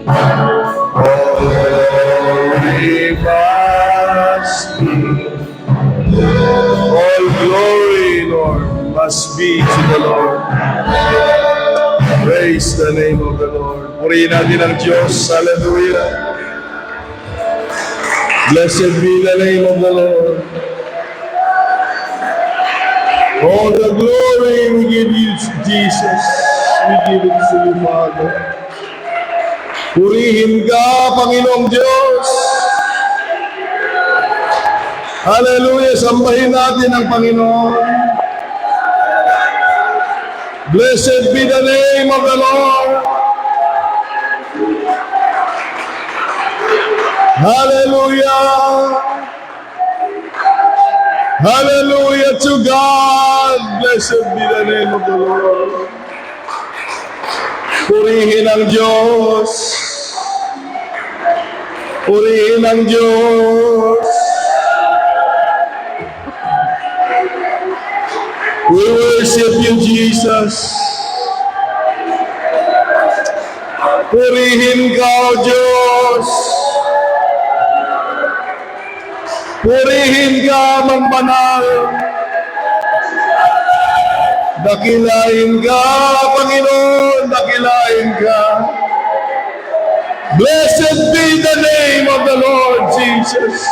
All glory must be. All glory, Lord, must be to the Lord. Praise the name of the Lord. Purihin natin ang Diyos. Hallelujah. Blessed be the name of the Lord. All the glory we give you, Jesus. We give it to you, Father. Purihin ka, Panginoong Diyos. Hallelujah. Sambahin natin ang Panginoon. Blessed be the name of the Lord. Hallelujah. Hallelujah to God. Blessed be the name of the Lord. Purihin ang Diyos. Purihin ang Diyos. We worship you, Jesus. Purihin ka, O Diyos. Purihin ka, Magbanal. Dakilain ka, Panginoon. Dakilain ka. Blessed be the name of the Lord Jesus.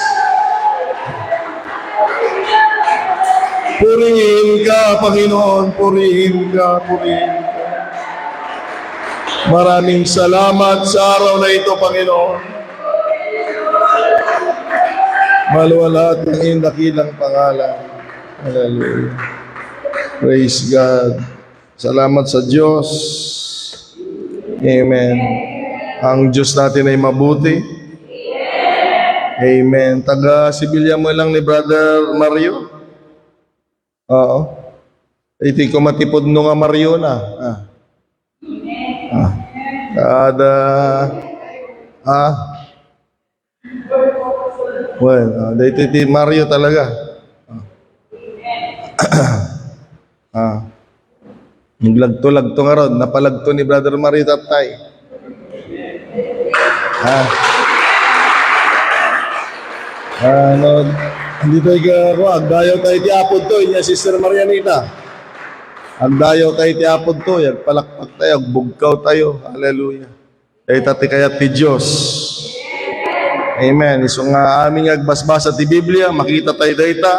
Purihin ka, Panginoon. Purihin ka, purihin ka. Maraming salamat sa araw na ito, Panginoon. Maluwalhati ang iyong dakilang pangalan. Hallelujah. Praise God. Salamat sa Diyos. Amen. Ang Diyos natin ay mabuti. Amen. Taga-sibilya mo lang ni Brother Mario. Oo. Iti ko matipod nung nga Mario na. Well, dito iti Mario talaga. Lagto-lagto nga ron. Napalagto ni Brother Mario Tatay. Hindi tayo agdayaw tayo ti apod to, niya Sister Marianita. Agdayaw tayo ti apod to, palakpak tayo, bugkaw tayo. Hallelujah. Tayo tati kayat ti Diyos. Amen. Iso nga aming agbasbasa ti Biblia, makita tayo dayta,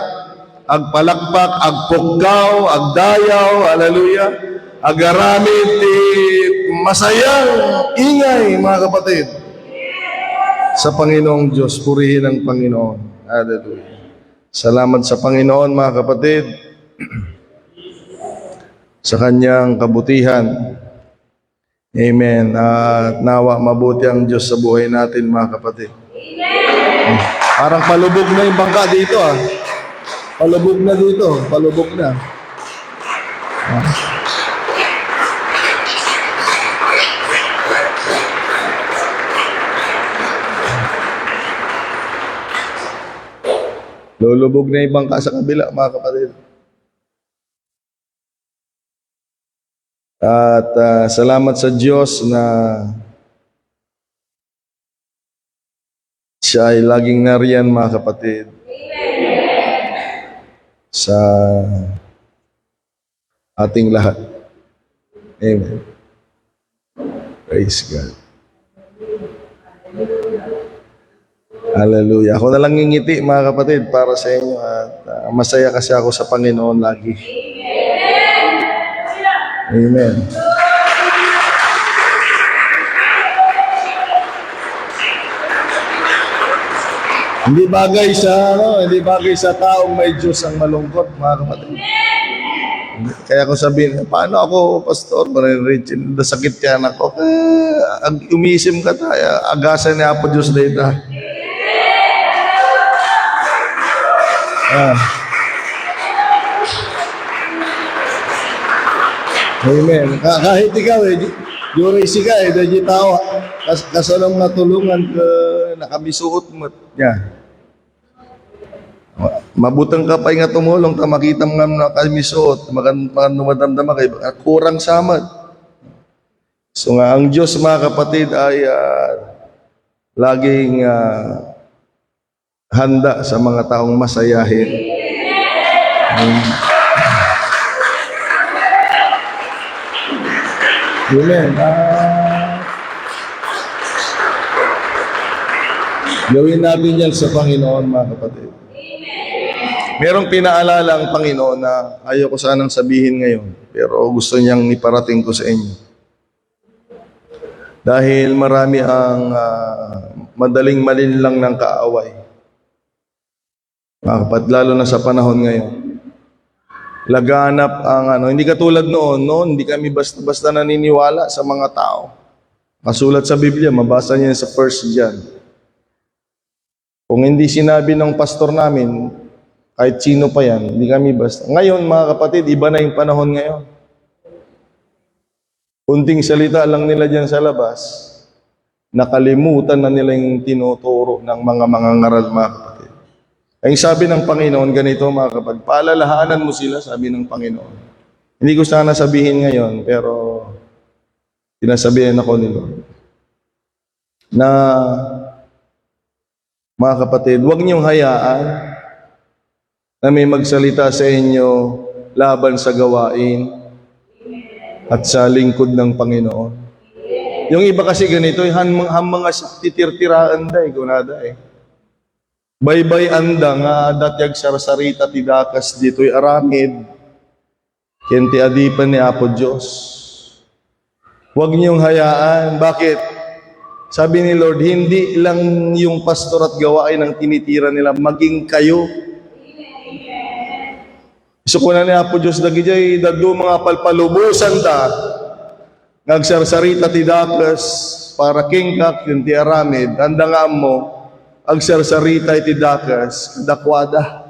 agpalakpak, agpugkaw, agdayaw, hallelujah. Agaramit ti masayang ingay, mga kapatid. Sa Panginoong Diyos, purihin ang Panginoon. Hallelujah. Salamat sa Panginoon, mga kapatid, sa kanyang kabutihan. Amen. At nawa mabuti ang Diyos sa buhay natin, mga kapatid. Parang palubog na yung bangka dito, Palubog na dito. Palubog na. Lulubog na yung bangka sa kabila, mga kapatid. At salamat sa Diyos na siya ay laging nariyan, mga kapatid. Sa ating lahat. Amen. Praise God. Hallelujah. Ako na lang ngingiti, mga kapatid, para sa inyo. At masaya kasi ako sa Panginoon lagi. Amen. Hindi bagay sa taong may Diyos ang malungkot, mga kapatid. Kaya ko sabihin, paano ako, Pastor, maririn, sakit yan ako. Umisim ka tayo, agasan niya po Diyos dito. Amen. Kahit ikaw, Jurisi ka, dahil tao, kasalang natulungan ka, nakabisuot mo niya. Mabutang ka pa nga tumulong, makita mo nga nakabisuot, makan numadamdama kayo, kurang samad. So nga, ang Diyos mga kapatid ay laging handa sa mga taong masayahin. Amen. Gawin natin yan sa Panginoon mga kapatid. Merong pinaalala ang Panginoon na ayaw ko sanang sabihin ngayon, pero gusto niyang iparating ko sa inyo. Dahil marami ang madaling malinlang ng kaaway. Mga kapatid, lalo na sa panahon ngayon. Laganap ang hindi katulad noon hindi kami basta-basta naniniwala sa mga tao. Masulat sa Biblia, mabasa niyo sa 1 John. Kung hindi sinabi ng pastor namin, kahit sino pa yan, hindi kami basta. Ngayon, mga kapatid, iba na yung panahon ngayon. Kunting salita lang nila dyan sa labas, nakalimutan na nila yung tinuturo ng mga mangangaral, mga kapatid. Ang sabi ng Panginoon, ganito mga kapatid, paalalahanan mo sila, sabi ng Panginoon. Hindi ko sana sabihin ngayon, pero sinasabihan ako ni Lord. Na, mga kapatid, huwag niyong hayaan na may magsalita sa inyo laban sa gawain at sa lingkod ng Panginoon. Yung iba kasi ganito, mga titirtiraan da, kunada Baybay anda nga datyag sarsarita tidakas dito'y aramid, kenti adipan ni Apo Diyos. Huwag niyong hayaan. Bakit? Sabi ni Lord, hindi lang yung pastor at gawain ang tinitira nila, maging kayo. So kung na ni Apo Diyos dagijay dadlo mga palpalubusan da ngagsarsarita ti dakas para kingkak yung ti aramid anda nga mo agsarsarita iti dakas kadakwada.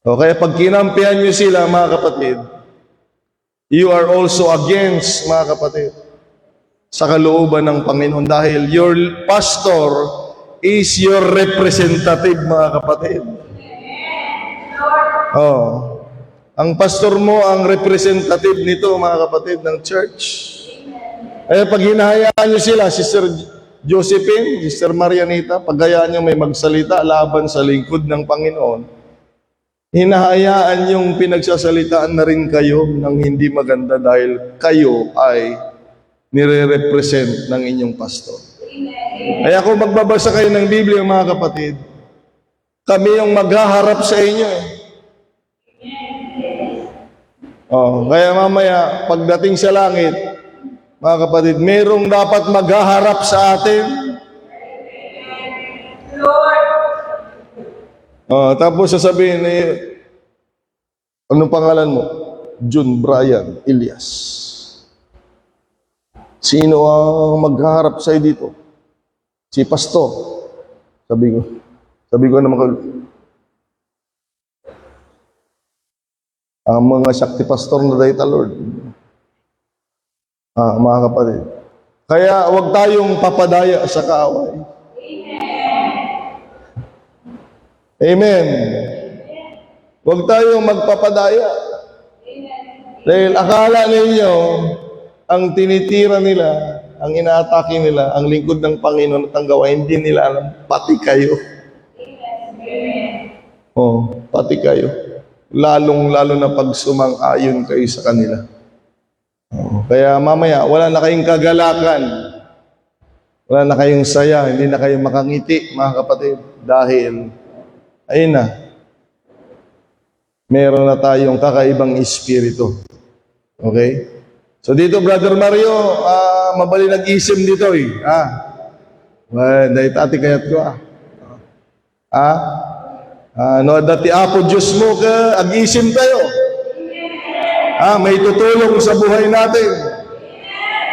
O kaya pag kinampihan nyo sila mga kapatid, you are also against mga kapatid sa kalooban ng Panginoon dahil your pastor is your representative mga kapatid. Ang pastor mo ang representative nito mga kapatid ng church. Kaya pag hinahayaan nyo sila, Sister Josephine, Sister Marianita, pag hayaan nyo may magsalita laban sa lingkod ng Panginoon, hinahayaan yung pinagsasalitaan na rin kayo ng hindi maganda dahil kayo ay nire-represent ng inyong pastor. Kaya kung magbabasa kayo ng Biblia mga kapatid, kami yung maghaharap sa inyo kaya mamaya, pagdating sa langit, mga kapatid, merong dapat maghaharap sa atin. Tapos sasabihin, anong pangalan mo? John Brian Elias. Sino ang maghaharap sa'yo dito? Si pastor. Sabi ko naman, ang mga sakti pastor na dayta, Lord. Mga kapatid. Kaya huwag tayong papadaya sa kaaway. Amen. Huwag tayong magpapadaya. Dahil akala ninyo, ang tinitira nila, ang inaatake nila, ang lingkod ng Panginoon at ang gawain, hindi nila alam, pati kayo. Pati kayo. Lalong-lalo na pag sumang-ayon kayo sa kanila. Kaya mamaya, wala na kayong kagalakan. Wala na kayong saya, hindi na kayo makangiti, mga kapatid. Dahil, ayun na, meron na tayong kakaibang espiritu. Okay? So dito, Brother Mario, mabali nag-isim dito dahil tati kayat ko no, dati Apo Diyos mo ka, ag-isim tayo. May tutulong sa buhay natin.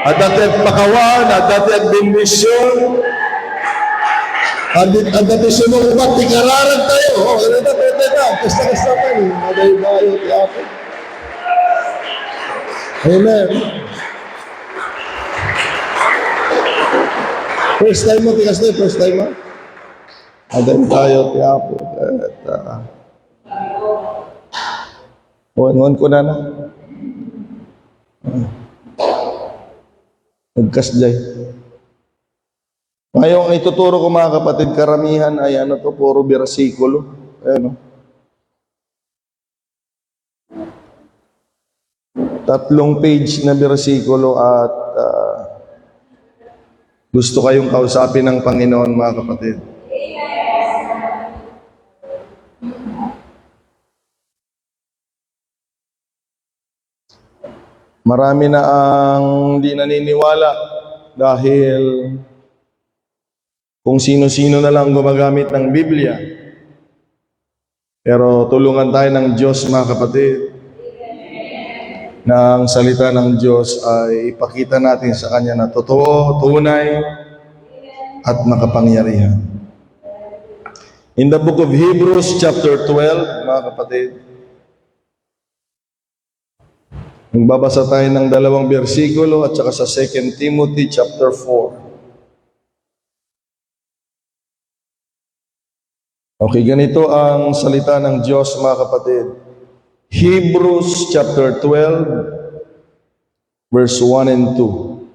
At dati at pakawan, at dati at bendisyon. At dati sumukumat, tikararan tayo. Pwede na. Kasta tayo. Maday-bayo, tiyapo. Amen. First time mo, tikas na first time mo. Adan tayo, tiyapo. Ngon ko na. Nagkasjay. Ngayon, ituturo ko mga kapatid, karamihan ay puro bersikulo. Ayan, 3 page na bersikulo at gusto kayong kausapin ng Panginoon, mga kapatid. Marami na ang hindi naniniwala dahil kung sino-sino na lang gumagamit ng Biblia. Pero tulungan tayo ng Diyos, mga kapatid, na ang salita ng Diyos ay ipakita natin sa Kanya na totoo, tunay, at makapangyarihan. In the book of Hebrews chapter 12, mga kapatid, magbabasa tayo ng 2 bersikulo at saka sa 2 Timothy chapter 4. Okay, ganito ang salita ng Diyos, mga kapatid. Hebrews chapter 12, verse 1 and 2.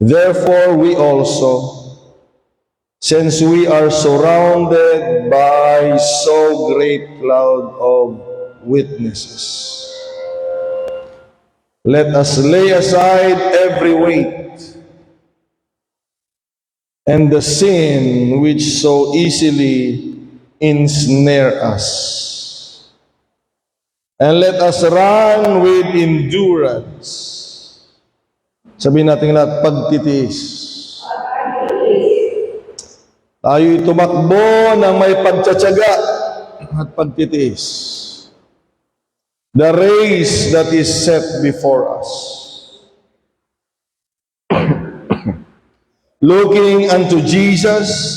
Therefore we also, since we are surrounded by so great cloud of witnesses, let us lay aside every weight and the sin which so easily ensnare us. And let us run with endurance. Sabihin natin lahat, pagtitiis. Tayo'y tumakbo ng may pagtsatsaga at pagtitiis. The race that is set before us. Looking unto Jesus,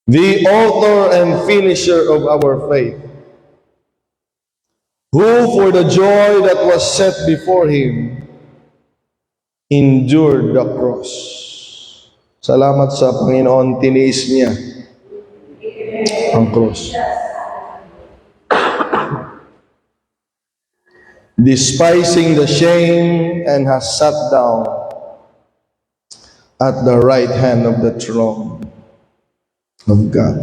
the author and finisher of our faith, who for the joy that was set before him, endured the cross. Salamat sa Panginoon, tiniis niya ang cross. Despising the shame, and has sat down at the right hand of the throne of God.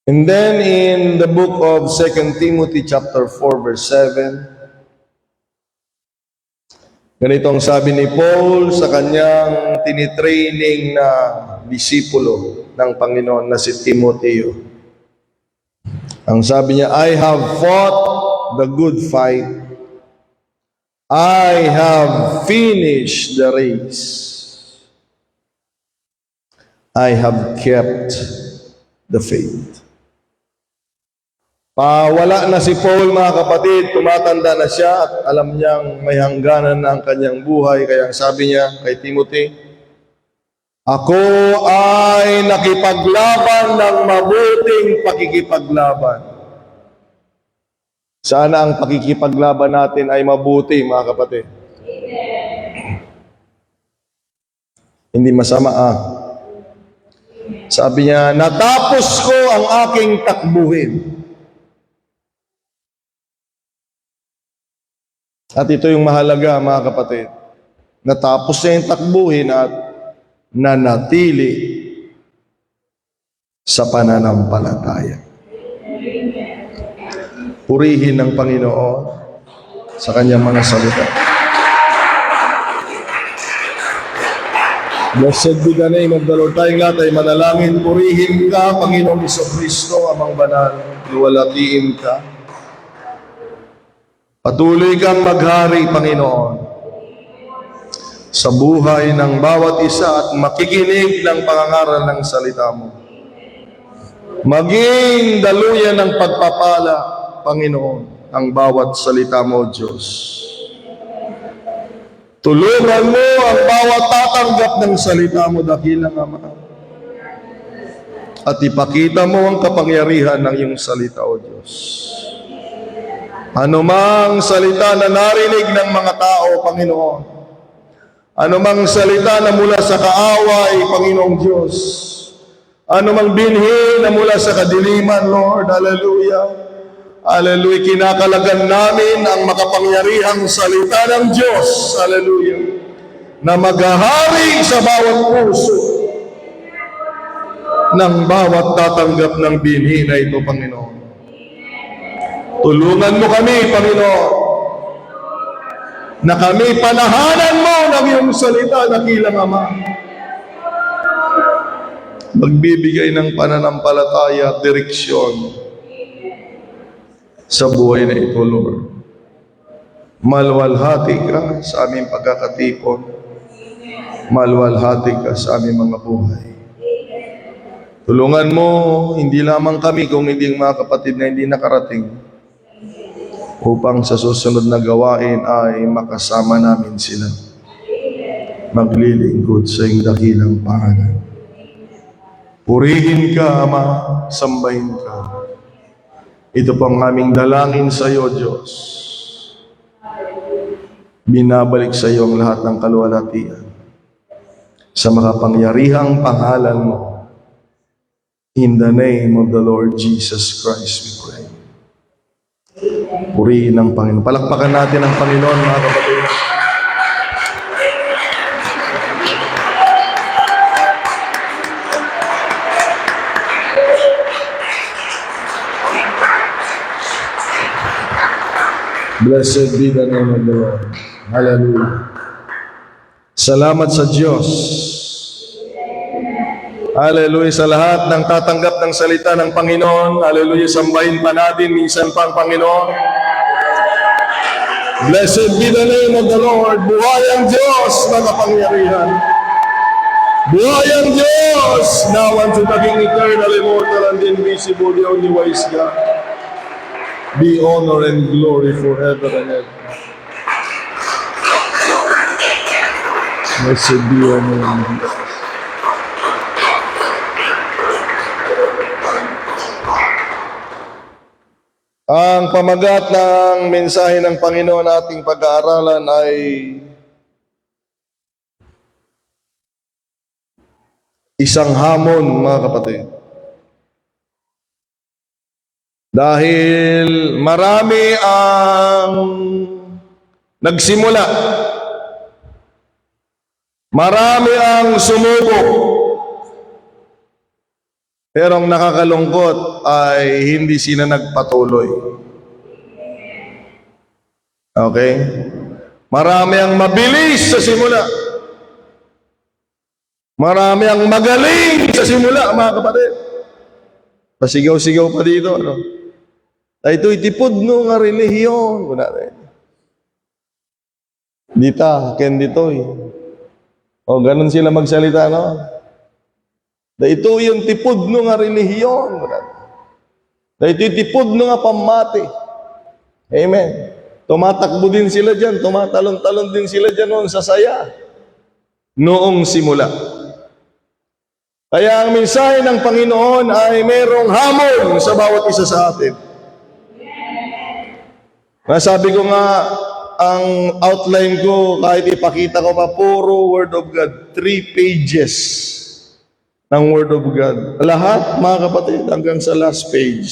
And then in the book of 2 Timothy chapter 4 verse 7, ganito ang sabi ni Paul sa kanyang tinitraining na disipulo ng Panginoon na si Timoteo. Ang sabi niya, I have fought the good fight. I have finished the race. I have kept the faith. Wala na si Paul, mga kapatid, tumatanda na siya at alam niyang may hangganan na ang kanyang buhay. Kaya sabi niya kay Timothy, ako ay nakipaglaban ng mabuting pakikipaglaban. Sana ang pakikipaglaban natin ay mabuti, mga kapatid. Hindi masama Sabi niya, natapos ko ang aking takbuhin. At ito yung mahalaga, mga kapatid. Natapos niya yung takbuhin at nanatili sa pananampalataya. Purihin ng Panginoon sa kanyang mga salita. Blessed be the name of the Lord. Tayong lahat ay manalangin. Purihin ka, Panginoong Jesucristo, Amang Banal. Iwalatiin ka. Patuloy kang maghari, Panginoon, sa buhay ng bawat isa at makikinig ng pangangaral ng salita mo. Maging daluyan ng pagpapala, Panginoon, ang bawat salita mo, Diyos. Tulungan mo ang bawat tatanggap ng salita mo, dakilang Ama. At ipakita mo ang kapangyarihan ng iyong salita, O Diyos. Anumang salita na narinig ng mga tao, Panginoon, anumang salita na mula sa kaaway, Panginoong Diyos, anumang binhi na mula sa kadiliman, Lord, hallelujah, Hallelujah. Kinakalagan namin ang makapangyarihang salita ng Diyos. Hallelujah. Na maghahari sa bawat puso ng bawat tatanggap ng binhi na ito, Panginoon. Tulungan mo kami, Panginoon, na kami panahanan mo ng iyong salita na kilang Ama. Magbibigay ng pananampalataya at direksyon sa buhay na ito, Lord. Malwalhati ka sa aming pagkakatipon. Malwalhati ka sa aming mga buhay. Tulungan mo, hindi lamang kami, kung hindi mga kapatid na hindi nakarating, upang sa susunod na gawain ay makasama namin sila. Maglilingkod sa iyong dakilang pangalan. Purihin ka, Ama, sambahin ka. Ito pang aming dalangin sa iyo, Diyos. Binabalik sa iyo ang lahat ng kaluwalhatian. Sa makapangyarihang pangalan mo, in the name of the Lord Jesus Christ, we pray. Purihin ang Panginoon. Palakpakan natin ang Panginoon, mga kapatid. Blessed be the name of the Lord. Hallelujah. Salamat sa Diyos. Hallelujah sa lahat ng tatanggap ng salita ng Panginoon. Hallelujah. Sambahin pa natin minsan pang Panginoon. Blessed be the name of the Lord. Buhay ang Diyos na kapangyarihan. Buhay ang Diyos, now unto the King eternal, immortal, and invisible, the only wise God. Be honor and glory forever and ever. Blessed be your name, Jesus. Ang pamagat ng mensahe ng Panginoon ating pag-aaralan ay isang hamon, mga kapatid. Dahil marami ang nagsimula. Marami ang sumubok. Pero ang nakakalungkot ay hindi sila nagpatuloy. Okay? Marami ang mabilis sa simula. Marami ang magaling sa simula, mga kapatid. Pasigaw-sigaw pa dito, ano? Ay ito'y tipod no nga relihiyon. Dita, ken dito'y. O, ganun sila magsalita, no? Da ito yung tipod no nga relihiyon. Da ito'y tipod no nga pamati. Amen. Tumatakbo din sila dyan, tumatalon-talon din sila dyan noon sa saya. Noong simula. Kaya ang mensahe ng Panginoon ay mayroong hamon sa bawat isa sa atin. Sabi ko nga, ang outline ko, kahit ipakita ko pa, puro Word of God. 3 pages ng Word of God. Lahat, mga kapatid, hanggang sa last page.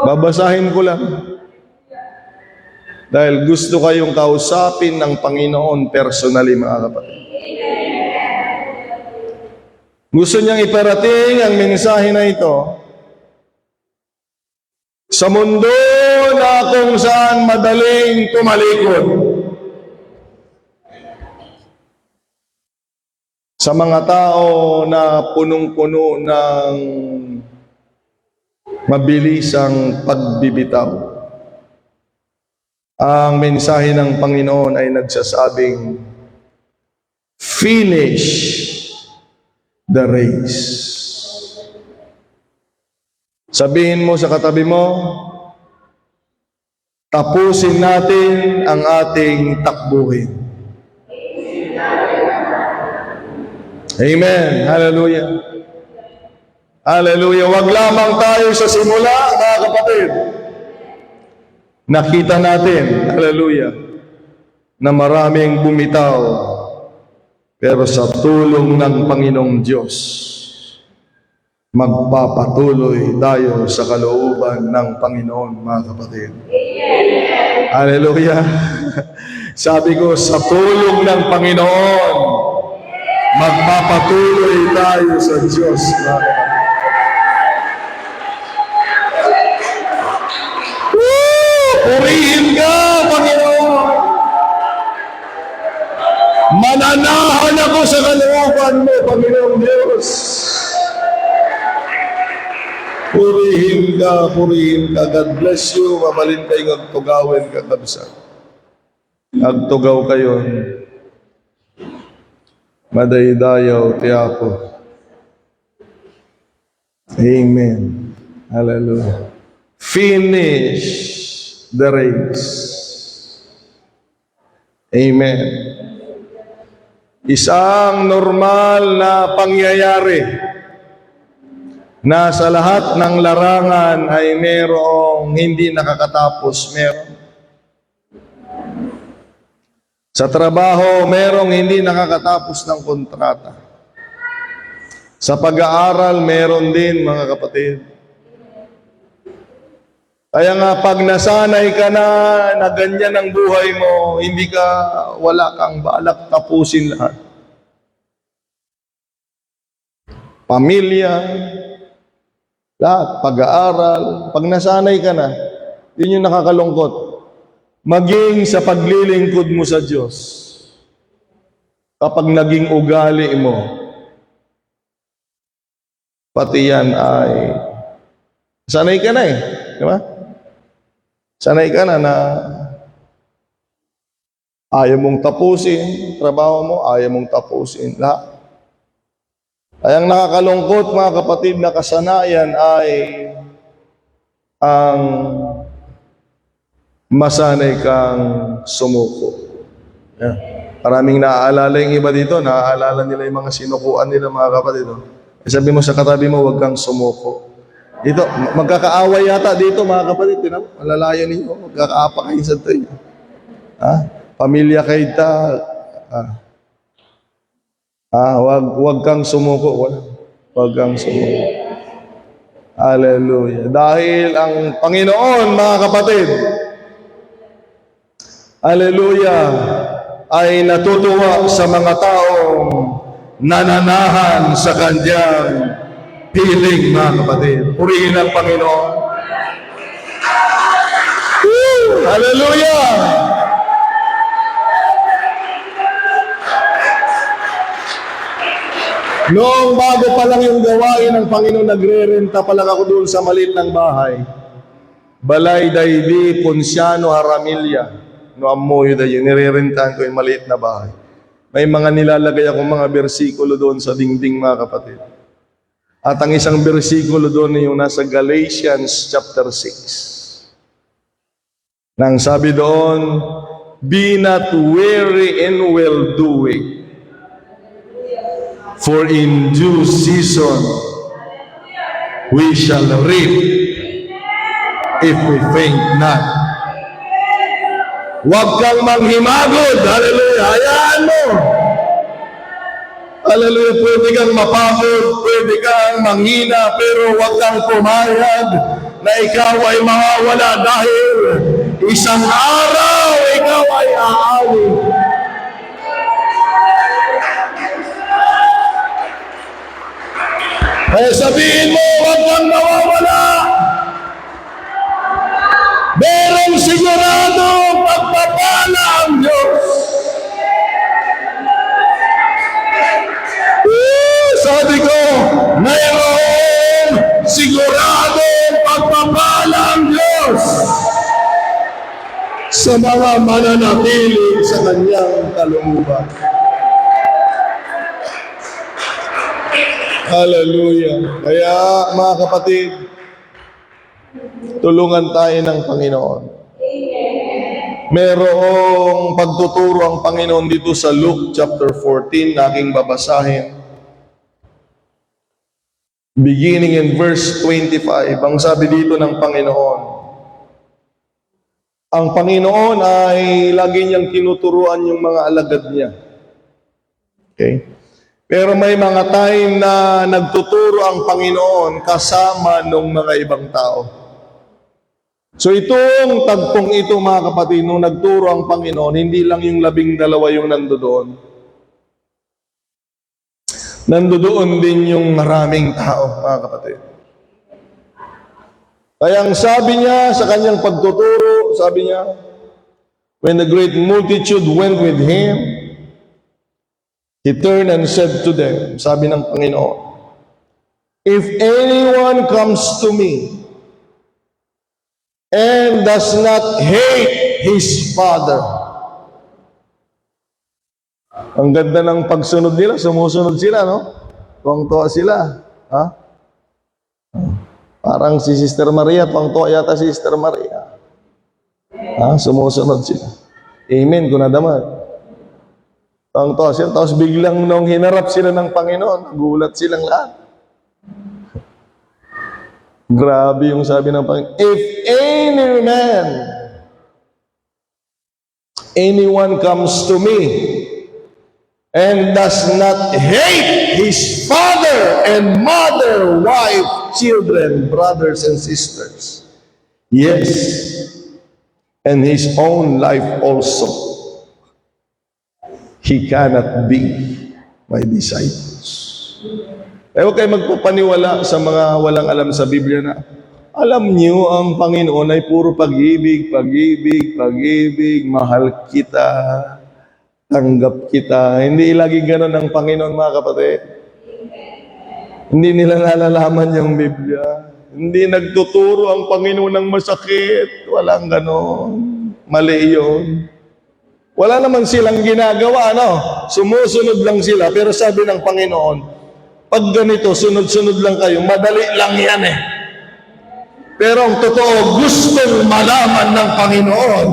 Babasahin ko lang. Dahil gusto kayong kausapin ng Panginoon personally, mga kapatid. Gusto niyang iparating ang mensahe na ito sa mundo na kung saan madaling tumalikod. Sa mga tao na punong-puno ng mabilisang pagbibitaw. Ang mensahe ng Panginoon ay nagsasabing, finish the race. Sabihin mo sa katabi mo, tapusin natin ang ating takbuhin. Amen. Hallelujah. Hallelujah. Wag lamang tayo sa simula, mga kapatid. Nakita natin, hallelujah, na maraming bumitaw, pero sa tulong ng Panginoong Diyos, magpapatuloy tayo sa kalooban ng Panginoon, mga kapatid. Hallelujah! Sabi ko, sa tulong ng Panginoon, magpapatuloy tayo sa Diyos, mga kapatid. Purihin ka, Panginoon! Mananahan ako sa kalooban mo, Panginoong Diyos. Purihin ka, purihin ka. God bless you. Mabalin kayo agtugawin ka, kabisa. Agtugaw kayo. Madaydayaw, tiyapo. Amen. Hallelujah. Finish the race. Amen. Isang normal na pangyayari na sa lahat ng larangan ay merong hindi nakakatapos, meron. Sa trabaho, merong hindi nakakatapos ng kontrata. Sa pag-aaral, meron din, mga kapatid. Kaya nga, pag nasanay ka na ganyan ang buhay mo, wala kang balak tapusin lahat. Pamilya, lahat, pag-aaral, pag nasanay ka na, yun yung nakakalungkot. Maging sa paglilingkod mo sa Diyos, kapag naging ugali mo, pati yan ay, sanay ka na di ba? Sanay ka na ayaw mong tapusin, trabaho mo, ayaw mong tapusin, lahat. Ay ang nakakalungkot, mga kapatid, na kasanayan ay ang masanay kang sumuko. Yeah. Maraming naaalala yung iba dito, naaalala nila yung mga sinukuan nila, mga kapatid. Sabi mo sa katabi mo, huwag kang sumuko. Dito, magkakaaway yata dito, mga kapatid. Malalayo ninyo, magkakaapa kayo sa tayo. Pamilya kayo ta. Huwag kang sumuko. Huwag kang sumuko. Hallelujah. Dahil ang Panginoon, mga kapatid, hallelujah, ay natutuwa sa mga taong nananahan sa Kanyang piling, mga kapatid. Purihin ang Panginoon. Woo! Hallelujah! Noong bago pa lang yung gawain ng Panginoon, nagre-renta pa lang ako doon sa maliit ng bahay. Balay Daydi, Ponciano, Haramilya. No amoy da yun, nire-rentahan ko yung maliit na bahay. May mga nilalagay akong mga bersikulo doon sa dingding, mga kapatid. At ang isang bersikulo doon yung nasa Galatians chapter 6. Nang sabi doon, be not weary in well-doing, for in due season we shall reap if we faint not. Huwag kang manghimagod. Hallelujah. Hayaan mo. Hallelujah. Pwede kang mapagod, pwede kang manghina, pero huwag kang pumayag na ikaw ay mawawala dahil isang araw ikaw ay aawi. Kaya sabihin mo, huwag kang mawawala. Merong sigurado pagpapala ang Diyos. Sabi ko, mayroong sigurado pagpapala ang Diyos sa mga mananatili sa Kanyang kalooban. Hallelujah. Kaya, mga kapatid, tulungan tayo ng Panginoon. Merong pagtuturo ang Panginoon dito sa Luke chapter 14 na aking babasahin. Beginning in verse 25, ang sabi dito ng Panginoon. Ang Panginoon ay lagi niyang tinuturuan yung mga alagad niya. Okay? Pero may mga time na nagtuturo ang Panginoon kasama ng mga ibang tao. So itong tagpong ito, mga kapatid, nung nagturo ang Panginoon, hindi lang yung 12 yung nandoon. Nandoon din yung maraming tao, mga kapatid. Kaya ang sabi niya sa kanyang pagtuturo, sabi niya, when the great multitude went with him, he turned and said to them, sabi ng Panginoon, if anyone comes to me and does not hate his father. Ang ganda ng pagsunod nila, sumusunod sila, no? Tuwang-tuwa sila. Ha? Parang si Sister Maria, tuwang-tuwa yata si Sister Maria. Ha? Sumusunod sila. Amen, kunadaman. Tuwang-tuwa sila. Tapos biglang nung hinarap sila ng Panginoon, nagulat silang lahat. Grabe yung sabi ng Panginoon. If anyone comes to me and does not hate his father and mother, wife, children, brothers and sisters, yes, and his own life also, he cannot be my disciples. Eh, huwag kayo magpapaniwala sa mga walang alam sa Biblia na alam niyo ang Panginoon ay puro pag-ibig, pag-ibig, pag-ibig, mahal kita, tanggap kita. Hindi lagi ganun ang Panginoon, mga kapatid. Hindi nila nalalaman yung Biblia. Hindi nagtuturo ang Panginoon ng masakit. Walang ganun. Mali yun. Wala naman silang ginagawa, no? Sumusunod lang sila. Pero sabi ng Panginoon, pag ganito, sunod-sunod lang kayo, madali lang yan eh. Pero ang totoo, gustong malaman ng Panginoon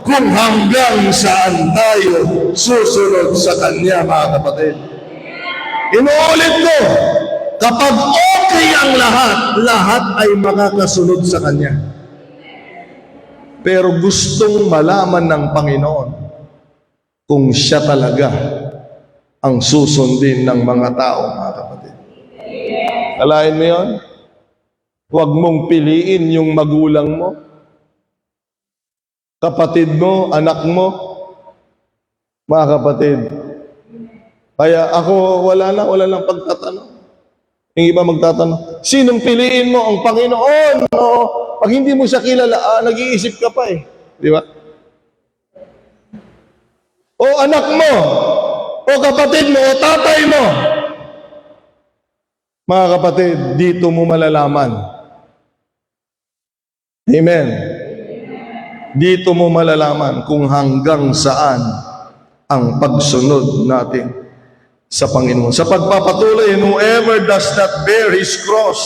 kung hanggang saan tayo susunod sa Kanya, mga kapatid. Inuulit ko, kapag okay ang lahat, lahat ay makakasunod sa Kanya. Pero gustong malaman ng Panginoon kung Siya talaga ang susundin ng mga tao, mga kapatid. Alain mo yun? Huwag mong piliin yung magulang mo, kapatid mo, anak mo, mga kapatid. Kaya ako, wala lang pagtatanong. Yung iba magtatanong, sinong piliin mo? Ang Panginoon? O, pag hindi mo siya kilala, nag-iisip ka pa eh. Di ba? O anak mo, o kapatid mo, o tatay mo. Mga kapatid, dito mo malalaman. Amen. Dito mo malalaman kung hanggang saan ang pagsunod natin sa Panginoon. Sa pagpapatuloy, whoever does not bear his cross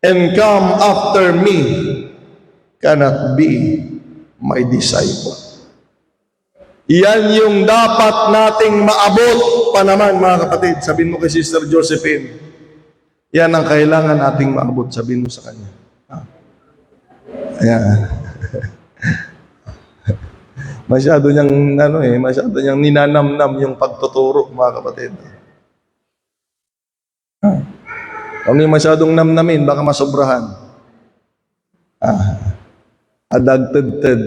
and come after me cannot be my disciple. Yan yung dapat nating maabot pa naman, mga kapatid. Sabihin mo kay Sister Josephine, yan ang kailangan nating maabot. Sabihin mo sa kanya. Ayan. Masyado niyang ninanamnam yung pagtuturo, mga kapatid. Kung yung masyadong namnamin, baka masobrahan. Adagted-ted.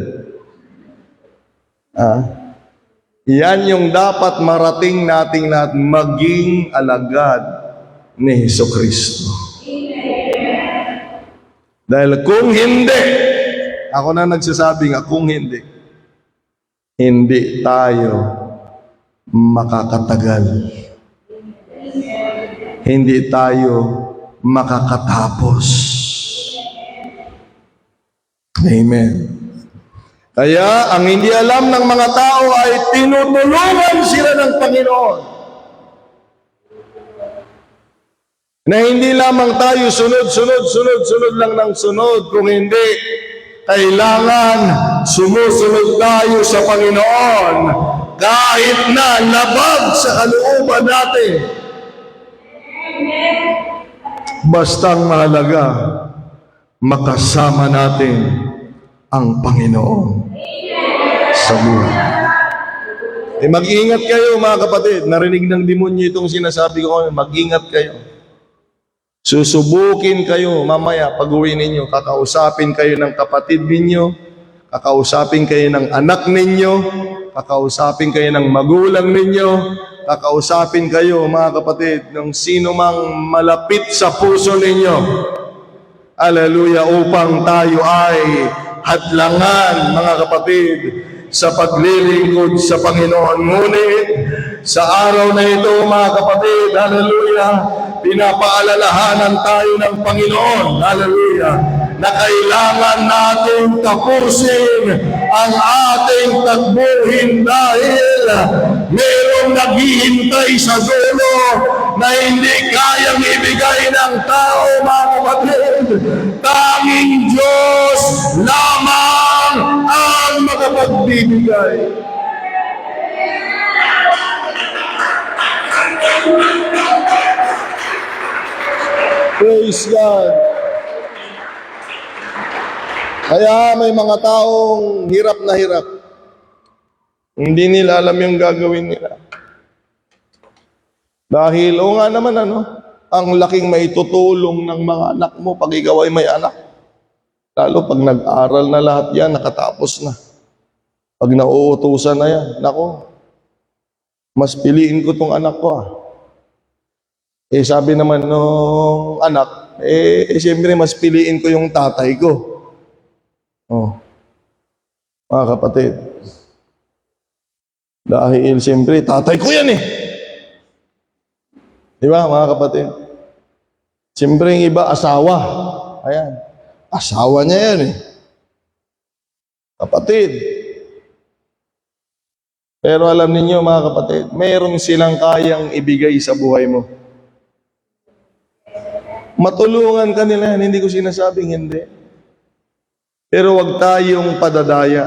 Yan yung dapat marating nating lahat, maging alagad ni Hesukristo. Dahil kung hindi, ako na nagsasabi nga, kung hindi tayo makakatagal. Hindi tayo makakatapos. Amen. Kaya ang hindi alam ng mga tao ay tinutulungan sila ng Panginoon. Na hindi lamang tayo sunod lang ng sunod, kung hindi, kailangan sumusunod tayo sa Panginoon kahit na labag sa kalooban natin. Bastang mahalaga, makasama natin ang Panginoon sa buhay. Mag-ingat kayo mga kapatid. Narinig ng demonyo itong sinasabi ko ngayon. Mag-ingat kayo. Susubukin kayo mamaya pag-uwi ninyo. Kakausapin kayo ng kapatid ninyo. Kakausapin kayo ng anak ninyo. Kakausapin kayo ng magulang ninyo. Kakausapin kayo mga kapatid ng sino mang malapit sa puso ninyo. Hallelujah, upang tayo ay hadlangan mga kapatid sa paglilingkod sa Panginoon. Ngunit sa araw na ito mga kapatid, hallelujah, pinapaalalahanan tayo ng Panginoon, hallelujah, na kailangan natin tapusin ang ating tagbuhin dahil mayroong naghihintay sa dulo na hindi kayang ibigay ng tao mga kapatid. Tanging Diyos lamang ang makapagbibigay. Praise God. Kaya may mga taong hirap na hirap. Hindi nila alam yung gagawin nila. Dahil, o nga naman ang laking maitutulong ng mga anak mo pag ikaw ay may anak. Lalo pag nag-aral na lahat yan, nakatapos na. Pag nauutusan na yan, nako, mas piliin ko tong anak ko sabi naman nung anak, siyempre mas piliin ko yung tatay ko. Mga kapatid. Dahil siyempre, tatay ko yan Di ba, mga kapatid? Siyempre, yung iba, asawa. Ayan. Asawa niya yan Kapatid. Pero alam ninyo, mga kapatid, meron silang kayang ibigay sa buhay mo. Matulungan ka nila yan. Hindi ko sinasabing hindi. Pero wag tayong padadaya.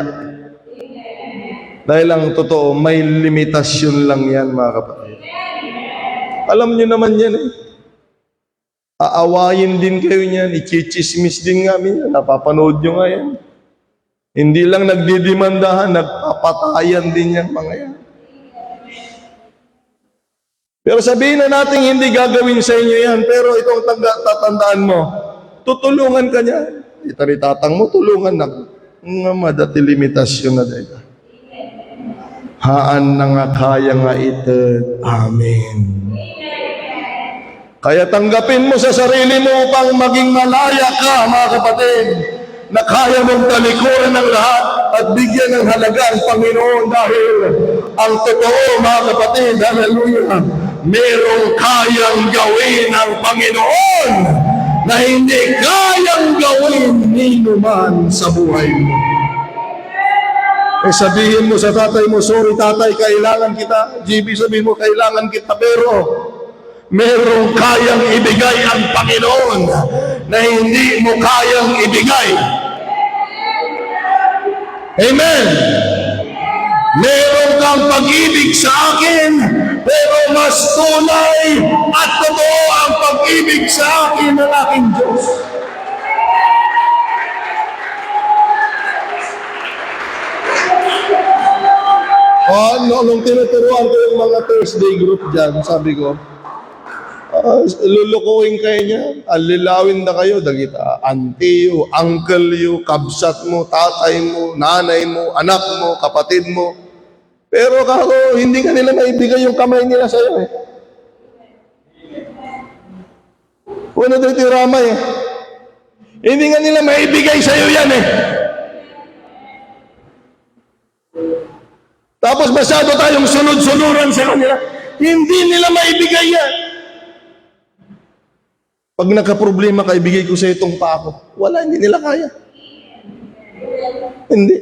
Dahil ang totoo, may limitasyon lang yan, mga kapatid. Alam nyo naman yan Aawayin din kayo niyan, ichichismis din nga yan. Napapanood nyo nga yan. Hindi lang nagdidimandahan, nagpapatayan din yan, mga yan. Pero sabihin na natin hindi gagawin sa inyo yan, pero itong tatandaan mo, tutulungan ka niya. Itaritatang mo, tulungan na. Nga madati limitasyon na dahil. Haan na nga kaya nga ito. Amen. Kaya tanggapin mo sa sarili mo upang maging malaya ka, mga kapatid, na kaya mong talikuran ng lahat at bigyan ng halaga ang Panginoon dahil ang totoo, mga kapatid, hallelujah, merong kayang gawin ng Panginoon na hindi kayang gawin nino man sa buhay mo. Sabihin mo sa tatay mo, sorry tatay, kailangan kita. GB, sabihin mo, kailangan kita, pero merong kayang ibigay ang Panginoon na hindi mo kayang ibigay. Amen. Meron kang pag-ibig sa akin, pero mas tunay at totoo ang pag-ibig sa akin ng aking Diyos. Nung tinuturuan ko yung mga Thursday group dyan, sabi ko, lulukuhin kayo niya, alilawin na kayo, dagita, auntie you, uncle you, kabsat mo, tatay mo, nanay mo, anak mo, kapatid mo. Pero kako, hindi ka nila maibigay yung kamay nila sa'yo Una dito ramay Hindi nga nila maibigay sa'yo yan Tapos masyado tayong sunod-sunuran sa kanila. Hindi nila maibigay yan. Pag nagka-problema ka, ibigay ko sa itong pa ako. Wala, hindi nila kaya. Hindi.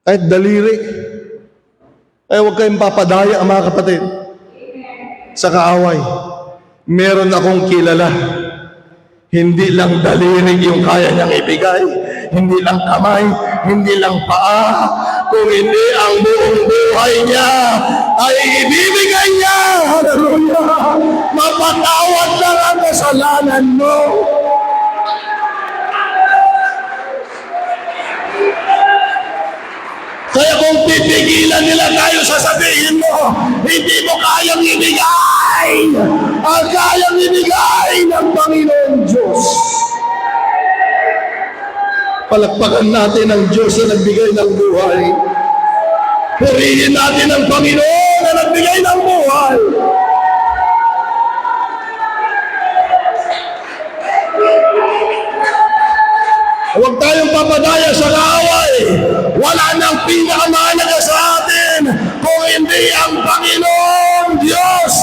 Kahit daliri. Huwag kayong papadaya, mga kapatid. Sa kaaway. Meron akong kilala. Hindi lang daliri yung kaya niyang ibigay. Hindi lang kamay. Hindi lang paa. Kung hindi ang buong buhay niya ay ibibigay niya. Hallelujah! Mapatawad lang ang kasalanan mo. Kaya kung pipigilan nila tayo, sasabihin mo, hindi mo kayang ibigay ang kayang ibigay ng Panginoon Diyos. Palakpakan natin ang Diyos na nagbigay ng buhay. Purihin natin ang Panginoon na nagbigay ng buhay. Huwag tayong papadaya sa kaaway. Wala nang pinakamahalaga sa atin kung hindi ang Panginoong Diyos.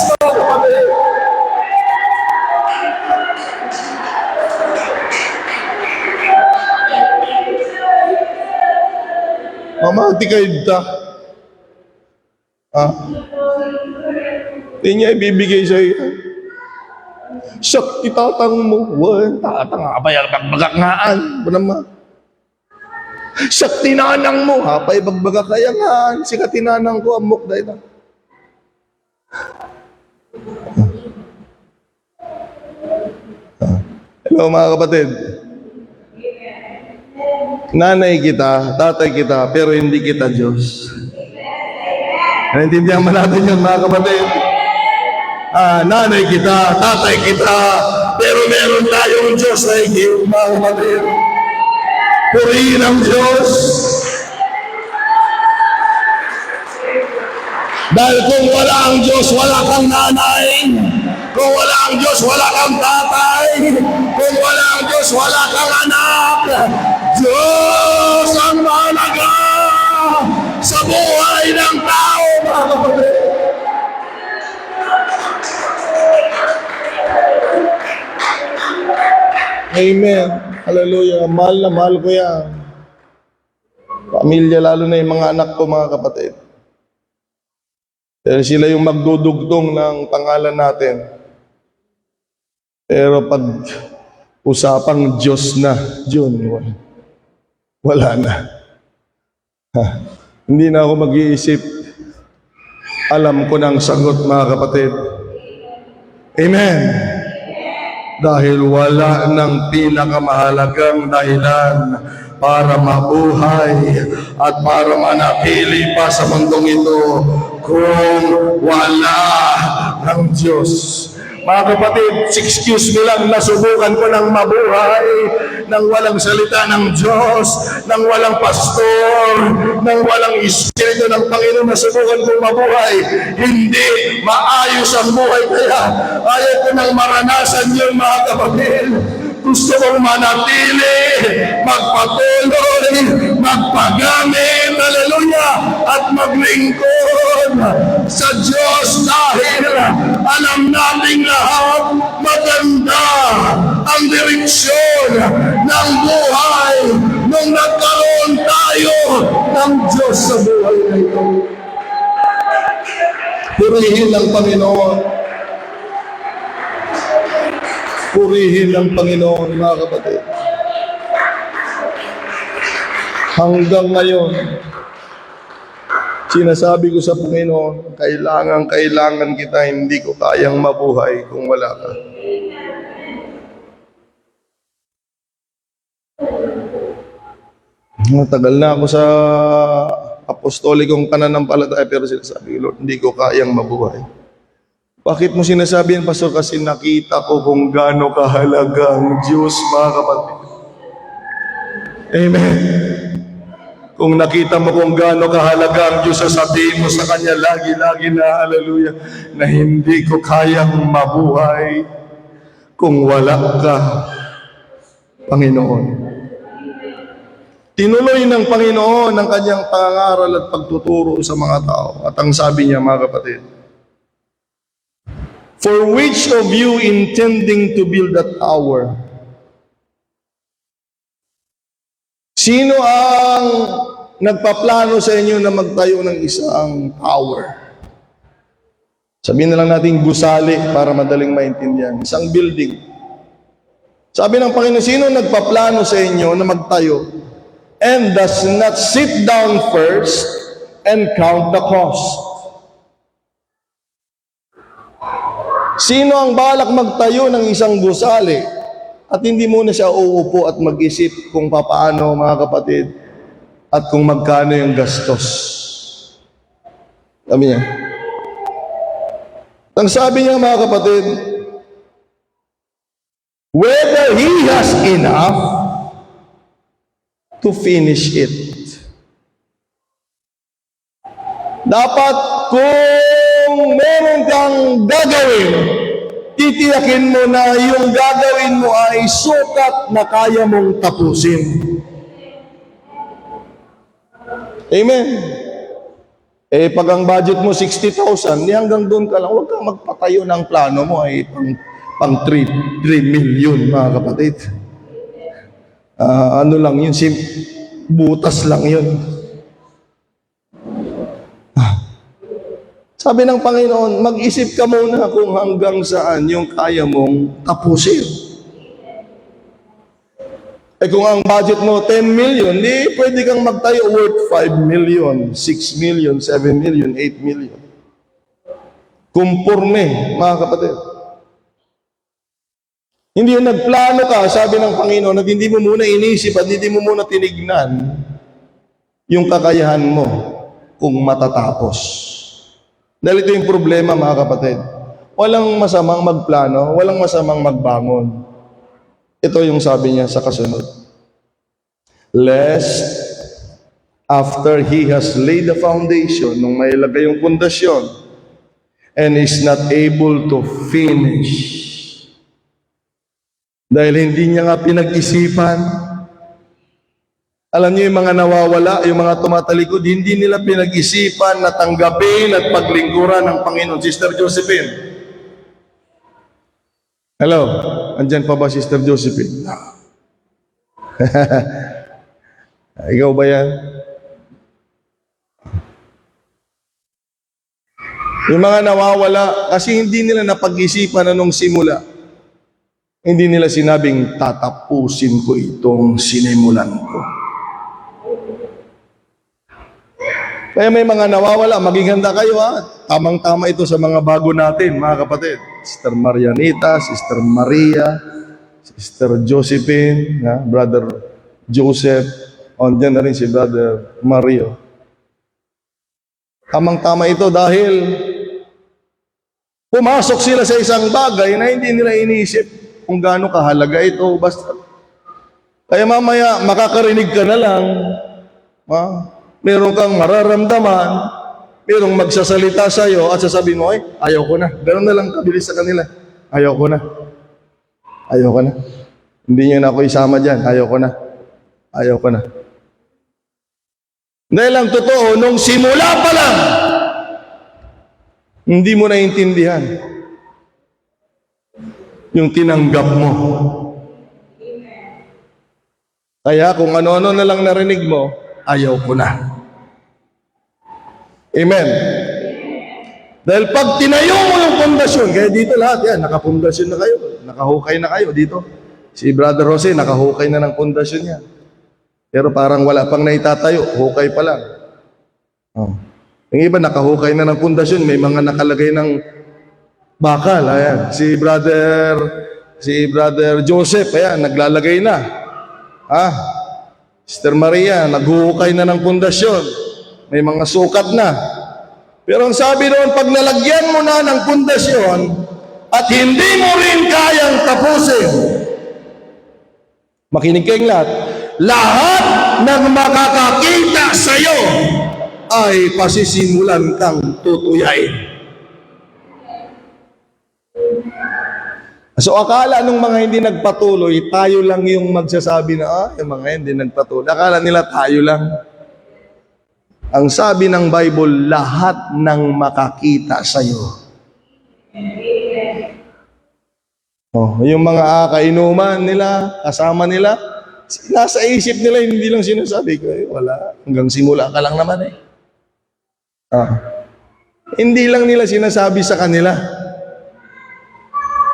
Mamati kayo ta. Hindi niya ibibigay sa iyo. Sakti tatang mo. Tatang apay bagbagakngaan. Bunama. Sakti nanang mo. Apay bagbagakayangan. Sikati nanang ko. Amok dahil na. Hello mga kapatid. Nanay kita, tatay kita, pero hindi kita Diyos. Naintindihan mo natin yun mga kapatid. Nanay kita, tatay kita, pero meron tayong Diyos na higit, mga kapatid. Purihin ang Diyos. Dahil kung wala ang Diyos, wala kang nanay. Kung wala ang Diyos, wala kang tatay. Kung wala ang Diyos, wala kang anak. Diyos ang mahalaga sa buhay ng tao, mga kapatid. Amen. Hallelujah. Mahal na mahal ko yan. Pamilya, lalo na yung mga anak ko, mga kapatid. Pero sila yung magdudugtong ng pangalan natin. Pero pag usapang Diyos na, John, wala na. Hindi na ako mag-iisip. Alam ko ng sagot, mga kapatid. Amen. Dahil wala ng pinakamahalagang dahilan para mabuhay at para manatili pa sa mundong ito kung wala ng Diyos. Mga kapatid, excuse me lang, nasubukan ko ng mabuhay nang walang salita ng Diyos, nang walang pastor, nang walang Espiritu ng Panginoon. Nasubukan kong mabuhay. Hindi maayos ang buhay, kaya ayaw ko nang maranasan yun, mga kapatid. Gusto kong manatili, magpatuloy, magpagamit, hallelujah, at maglingkod sa Diyos dahil alam nating lahat maganda ang direksyon ng buhay nung nagkaroon tayo ng Diyos sa buhay na ito. Purihin ng Panginoon. Purihin ng Panginoon, mga kapatid. Hanggang ngayon, sinasabi ko sa Panginoon, kailangan kita, hindi ko kayang mabuhay kung wala ka. Matagal na ako sa apostolikong pananampalataya, pero sinasabi ko, Lord, hindi ko kayang mabuhay. Bakit mo sinasabi yan, Pastor? Kasi nakita ko kung gaano kahalaga ang Diyos, mga kapatid. Amen. Kung nakita mo kung gaano kahalaga ang Diyos, sasabihin mo sa Kanya lagi-lagi na, hallelujah, na hindi ko kayang mabuhay kung wala ka, Panginoon. Tinuloy ng Panginoon ang Kanyang pangangaral at pagtuturo sa mga tao. At ang sabi niya, mga kapatid, for which of you intending to build that tower? Sino ang nagpaplano sa inyo na magtayo ng isang tower? Sabihin na lang natin gusali para madaling maintindihan. Isang building. Sabi ng Panginoon, sino nagpaplano sa inyo na magtayo and does not sit down first and count the cost? Sino ang balak magtayo ng isang gusali at hindi muna siya uupo at mag-isip kung paano, mga kapatid, at kung magkano yung gastos. Sabi niya. Ang sabi niya, mga kapatid, whether he has enough to finish it. Dapat kung meron kang gagawin, titiyakin mo na yung gagawin mo ay sukat na kaya mong tapusin. Amen. Pag ang budget mo 60,000, hanggang doon ka lang, huwag kang magpatayo ng plano mo ay pang 3 million, mga kapatid. Ano lang yun, butas lang yun. Sabi ng Panginoon, mag-isip ka muna kung hanggang saan yung kaya mong tapusin. Kung ang budget mo 10 million, di pwede kang magtayo worth 5 million, 6 million, 7 million, 8 million. Kumpurme, mga kapatid. Hindi yung nagplano ka, sabi ng Panginoon, at hindi mo muna inisip at hindi mo muna tinignan yung kakayahan mo kung matatapos. Dahil ito yung problema, mga kapatid. Walang masamang magplano, walang masamang magbangon. Ito yung sabi niya sa kasunod. Lest after he has laid the foundation, nung may lagay yung pundasyon, and is not able to finish. Dahil hindi niya nga pinag-isipan. Alam niyo yung mga nawawala, yung mga tumatalikod, hindi nila pinag-isipan na tanggapin at paglingkuran ng Panginoon. Sister Josephine. Hello? Andyan pa ba, Sister Josephine? Ikaw ba yan? Yung mga nawawala, kasi hindi nila napag-isipan anong simula. Hindi nila sinabing, tatapusin ko itong sinimulan ko. Kaya may mga nawawala, maging handa kayo ha. Tamang-tama ito sa mga bago natin, mga kapatid. Sister Marianita, Sister Maria, Sister Josephine, Brother Joseph, dyan na rin si Brother Mario. Tamang-tama ito dahil pumasok sila sa isang bagay na hindi nila iniisip kung gaano kahalaga ito. Basta. Kaya mamaya, makakarinig ka na lang, meron kang mararamdaman, merong magsasalita sa iyo at sasabihin mo, ayaw ko na. Ganoon na lang kabilis sa kanila. Ayaw ko na. Ayaw ko na. Hindi niyo na ako isama dyan. Ayaw ko na. Ayaw ko na. Dahil ang totoo, nung simula pa lang, hindi mo naintindihan yung tinanggap mo. Kaya kung ano-ano na lang narinig mo, ayaw ko na. Amen. Dahil pag tinayo mo yung pundasyon, kaya dito lahat yan, nakapundasyon na kayo, nakahukay na kayo dito. Si Brother Jose, nakahukay na ng pundasyon niya. Pero parang wala pang naitatayo, hukay pa lang. Yung iba nakahukay na ng pundasyon, may mga nakalagay ng bakal. Ayan. Si Brother Joseph, ayan, naglalagay na. Sister Maria, naghuhukay na ng pundasyon. May mga sukat na. Pero ang sabi doon, pag nalagyan mo na ng pundasyon at hindi mo rin kayang tapusin, makinig kayong lahat ng makakakita sa iyo ay pasisimulan kang tutuyain. So akala nung mga hindi nagpatuloy, tayo lang yung magsasabi na, yung mga hindi nagpatuloy. Akala nila tayo lang. Ang sabi ng Bible, lahat ng makakita sa'yo. Yung mga kainuman nila, kasama nila, nasa isip nila, hindi lang sinasabi ko, wala, hanggang simula ka lang naman Hindi lang nila sinasabi sa kanila.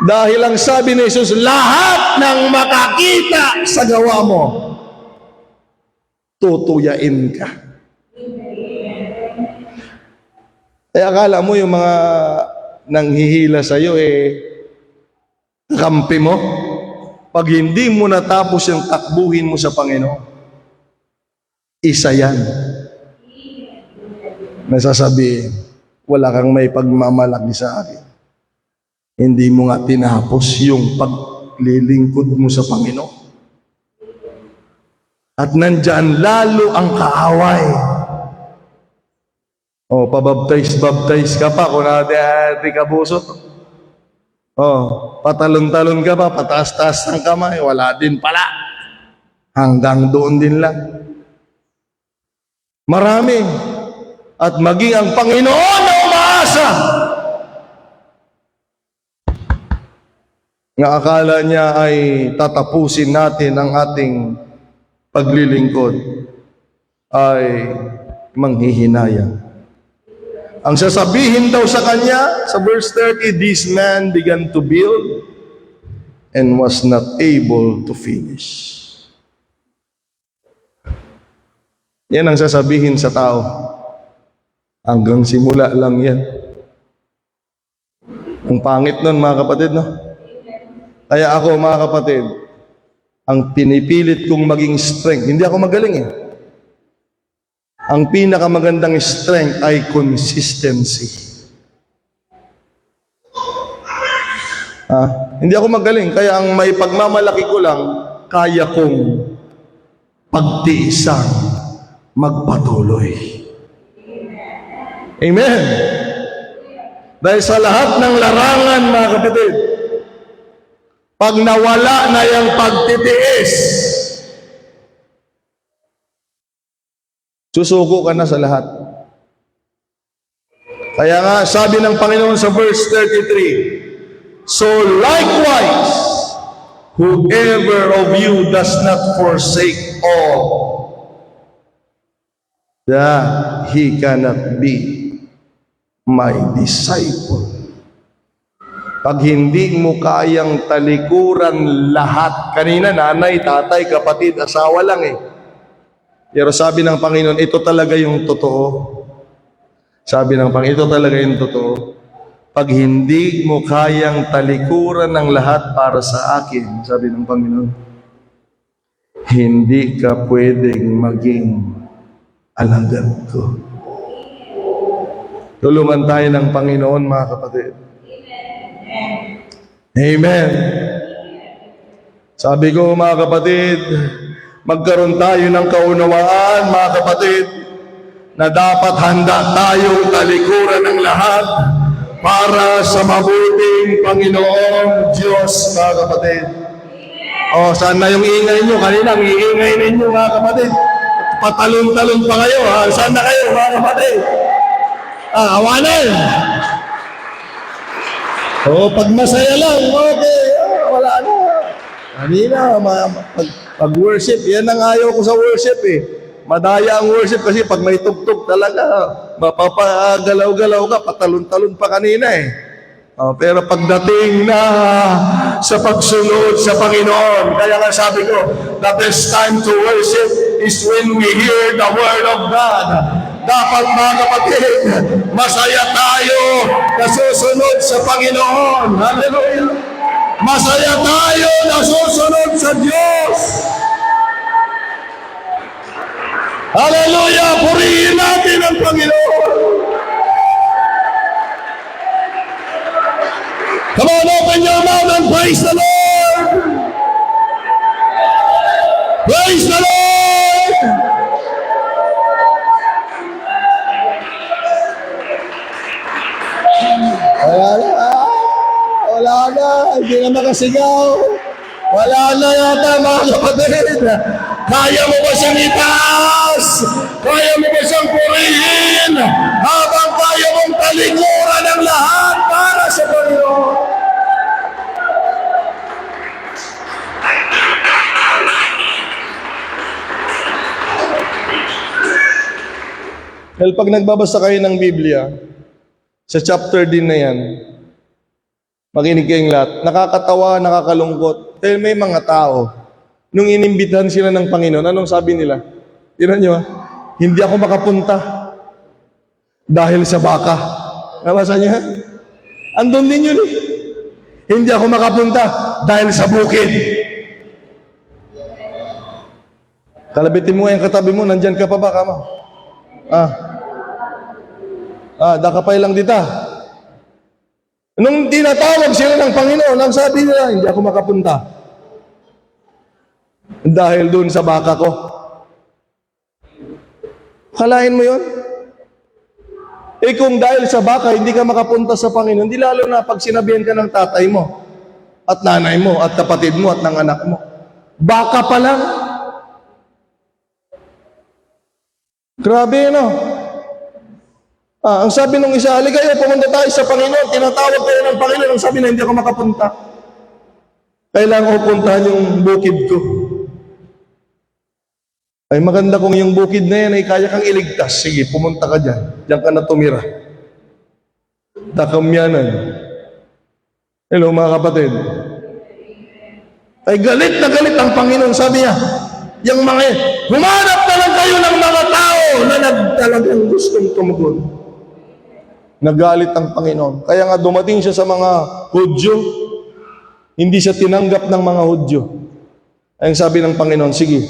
Dahil ang sabi ni Jesus, lahat ng makakita sa gawa mo, tutuyain ka. Kaya akala mo yung mga nanghihila sa'yo, kampi mo. Pag hindi mo natapos yung takbuhin mo sa Panginoon, Isa yan. Nasasabihin, wala kang may pagmamalaki sa akin. Hindi mo nga tinapos yung paglilingkod mo sa Panginoon. At nandyan lalo ang kaaway. O, pabaptize ka pa, kung natin ka busot. O, patalon-talon ka pa, pataas-taas ng kamay, wala din pala. Hanggang doon din lang. Marami. At maging ang Panginoon na umaasa. Nga akala niya ay tatapusin natin ang ating paglilingkod ay manghihinayang. Ang sasabihin daw sa kanya, sa verse 30, this man began to build and was not able to finish. Yan ang sasabihin sa tao. Hanggang simula lang yan. Ang pangit nun, mga kapatid, no? Kaya ako, mga kapatid, ang pinipilit kong maging strength, hindi ako magaling eh. Ang pinakamagandang strength ay consistency. Hindi ako magaling, kaya ang may pagmamalaki ko lang, kaya kong pagtiisang magpatuloy. Amen. Dahil sa lahat ng larangan, mga kapatid, pag nawala na yung pagtitiis, susuko ka na sa lahat. Kaya nga, sabi ng Panginoon sa verse 33, so likewise, whoever of you does not forsake all, that he cannot be my disciple. Pag hindi mo kayang talikuran lahat, kanina nanay, tatay, kapatid, asawa lang eh. Pero sabi ng Panginoon, ito talaga yung totoo. Sabi ng Panginoon, ito talaga yung totoo. Pag hindi mo kayang talikuran ng lahat para sa akin, sabi ng Panginoon, hindi ka pwedeng maging alagad ko. Tulungan tayo ng Panginoon, mga kapatid. Amen. Sabi ko, mga kapatid, magkaroon tayo ng kaunawaan, mga kapatid, na dapat handa tayong talikuran ng lahat para sa mabuting Panginoong Diyos, mga kapatid. O, saan na yung ingay nyo? Kanina, ang iingay ninyo, mga kapatid. Patalon-talon pa kayo, ha? Saan na kayo, mga kapatid? Awanan! O, pag masaya lang, okay, wala na. Kanina, pag-worship, yan ang ayaw ko sa worship eh. Madaya ang worship kasi pag may tugtog talaga, mapapagalaw-galaw ka, patalon-talon pa kanina eh. Pero pagdating na sa pagsunod sa Panginoon, kaya nga sabi ko, the best time to worship is when we hear the Word of God. Dapat, mga kapatid, masaya tayo na susunod sa Panginoon. Hallelujah! Masaya tayo na susunod sa Diyos. Hallelujah! Purihin natin ang Panginoon. Come on, open your mouth and praise the Lord. Praise the Lord. Wala na, hindi na makasigaw. Wala na yata, mga kapatid. Kaya mo ba siyang itaas? Kaya mo ba siyang purihin? Habang kaya mong talikuran ang lahat para sa Panginoon. Well, pag nagbabasa kayo ng Biblia, sa chapter din na yan, makinig kayong lahat, nakakatawa, nakakalungkot. Dahil may mga tao, nung inimbitahan sila ng Panginoon, anong sabi nila? Tignan nyo, hindi ako makapunta dahil sa baka. Nabasa niya? Andun din yun eh. Hindi ako makapunta dahil sa bukid. Kalabitin mo yung katabi mo, nandyan ka pa ba, kama? Dakapay lang dita. Nung tinatawag sila ng Panginoon, ang sabi nila, hindi ako makapunta. Dahil doon sa baka ko. Kalain mo yun? Kung dahil sa baka, hindi ka makapunta sa Panginoon, hindi lalo na pag sinabihan ka ng tatay mo, at nanay mo, at kapatid mo, at ng anak mo. Baka pa lang. Grabe, no? Ang sabi nung isa, halika kayo, pumunta tayo sa Panginoon, tinatawag kayo ng Panginoon, ang sabi na hindi ako makapunta. Kailangan ko puntahan yung bukid ko. Ay maganda kung yung bukid na yan ay kaya kang iligtas. Sige, pumunta ka dyan. Diyan ka na tumira. Takamyanan. Hello mga kapatid. Ay galit na galit ang Panginoon. Sabi niya, yung mga humanap na lang kayo ng mga tao na talagang gustong tumugon. Nagalit ang Panginoon. Kaya nga dumating siya sa mga Hudyo, hindi siya tinanggap ng mga Hudyo. Ay sabi ng Panginoon, sige,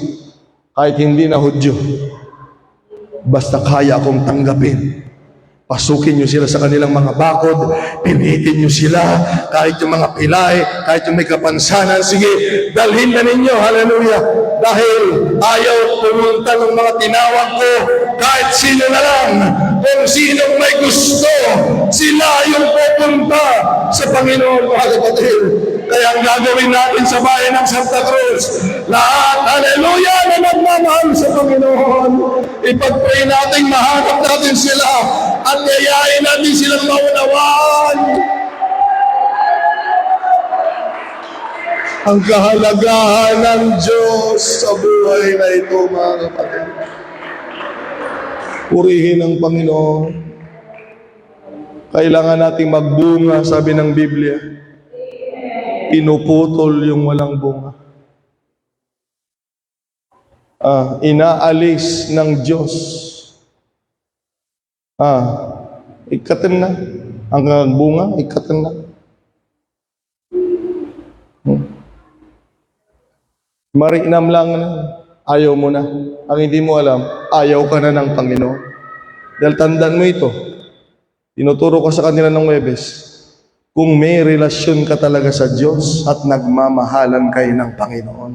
kahit hindi na Hudyo, basta kaya akong tanggapin. Pasukin niyo sila sa kanilang mga bakod, pilitin niyo sila, kahit yung mga pilay, kahit yung may kapansanan, sige, dalhin na ninyo, hallelujah. Dahil ayaw pumunta ng mga tinawag ko, kahit sino na lang, kung sinong may gusto, sila yung pupunta sa Panginoon, mga kapatid. Kaya ang gagawin natin sa bayan ng Santa Cruz, lahat, hallelujah, na nagmamahal sa Panginoon, ipag-pray natin, mahanap natin sila, at yayain natin silang maunawaan ang kahalagahan ng Diyos sa buhay na ito, mga kapatid. Purihin ang Panginoon. Kailangan nating magbunga, sabi ng Biblia. Pinuputol yung walang bunga. Inaalis ng Diyos. Ikatin na. Ang bunga, ikatin na. Marinam lang na. Ayaw mo na. Ang hindi mo alam, ayaw ka na ng Panginoon. Dahil tandaan mo ito. Tinuturo ko sa kanila ng Huwebes. Kung may relasyon ka talaga sa Diyos at nagmamahalan kayo ng Panginoon,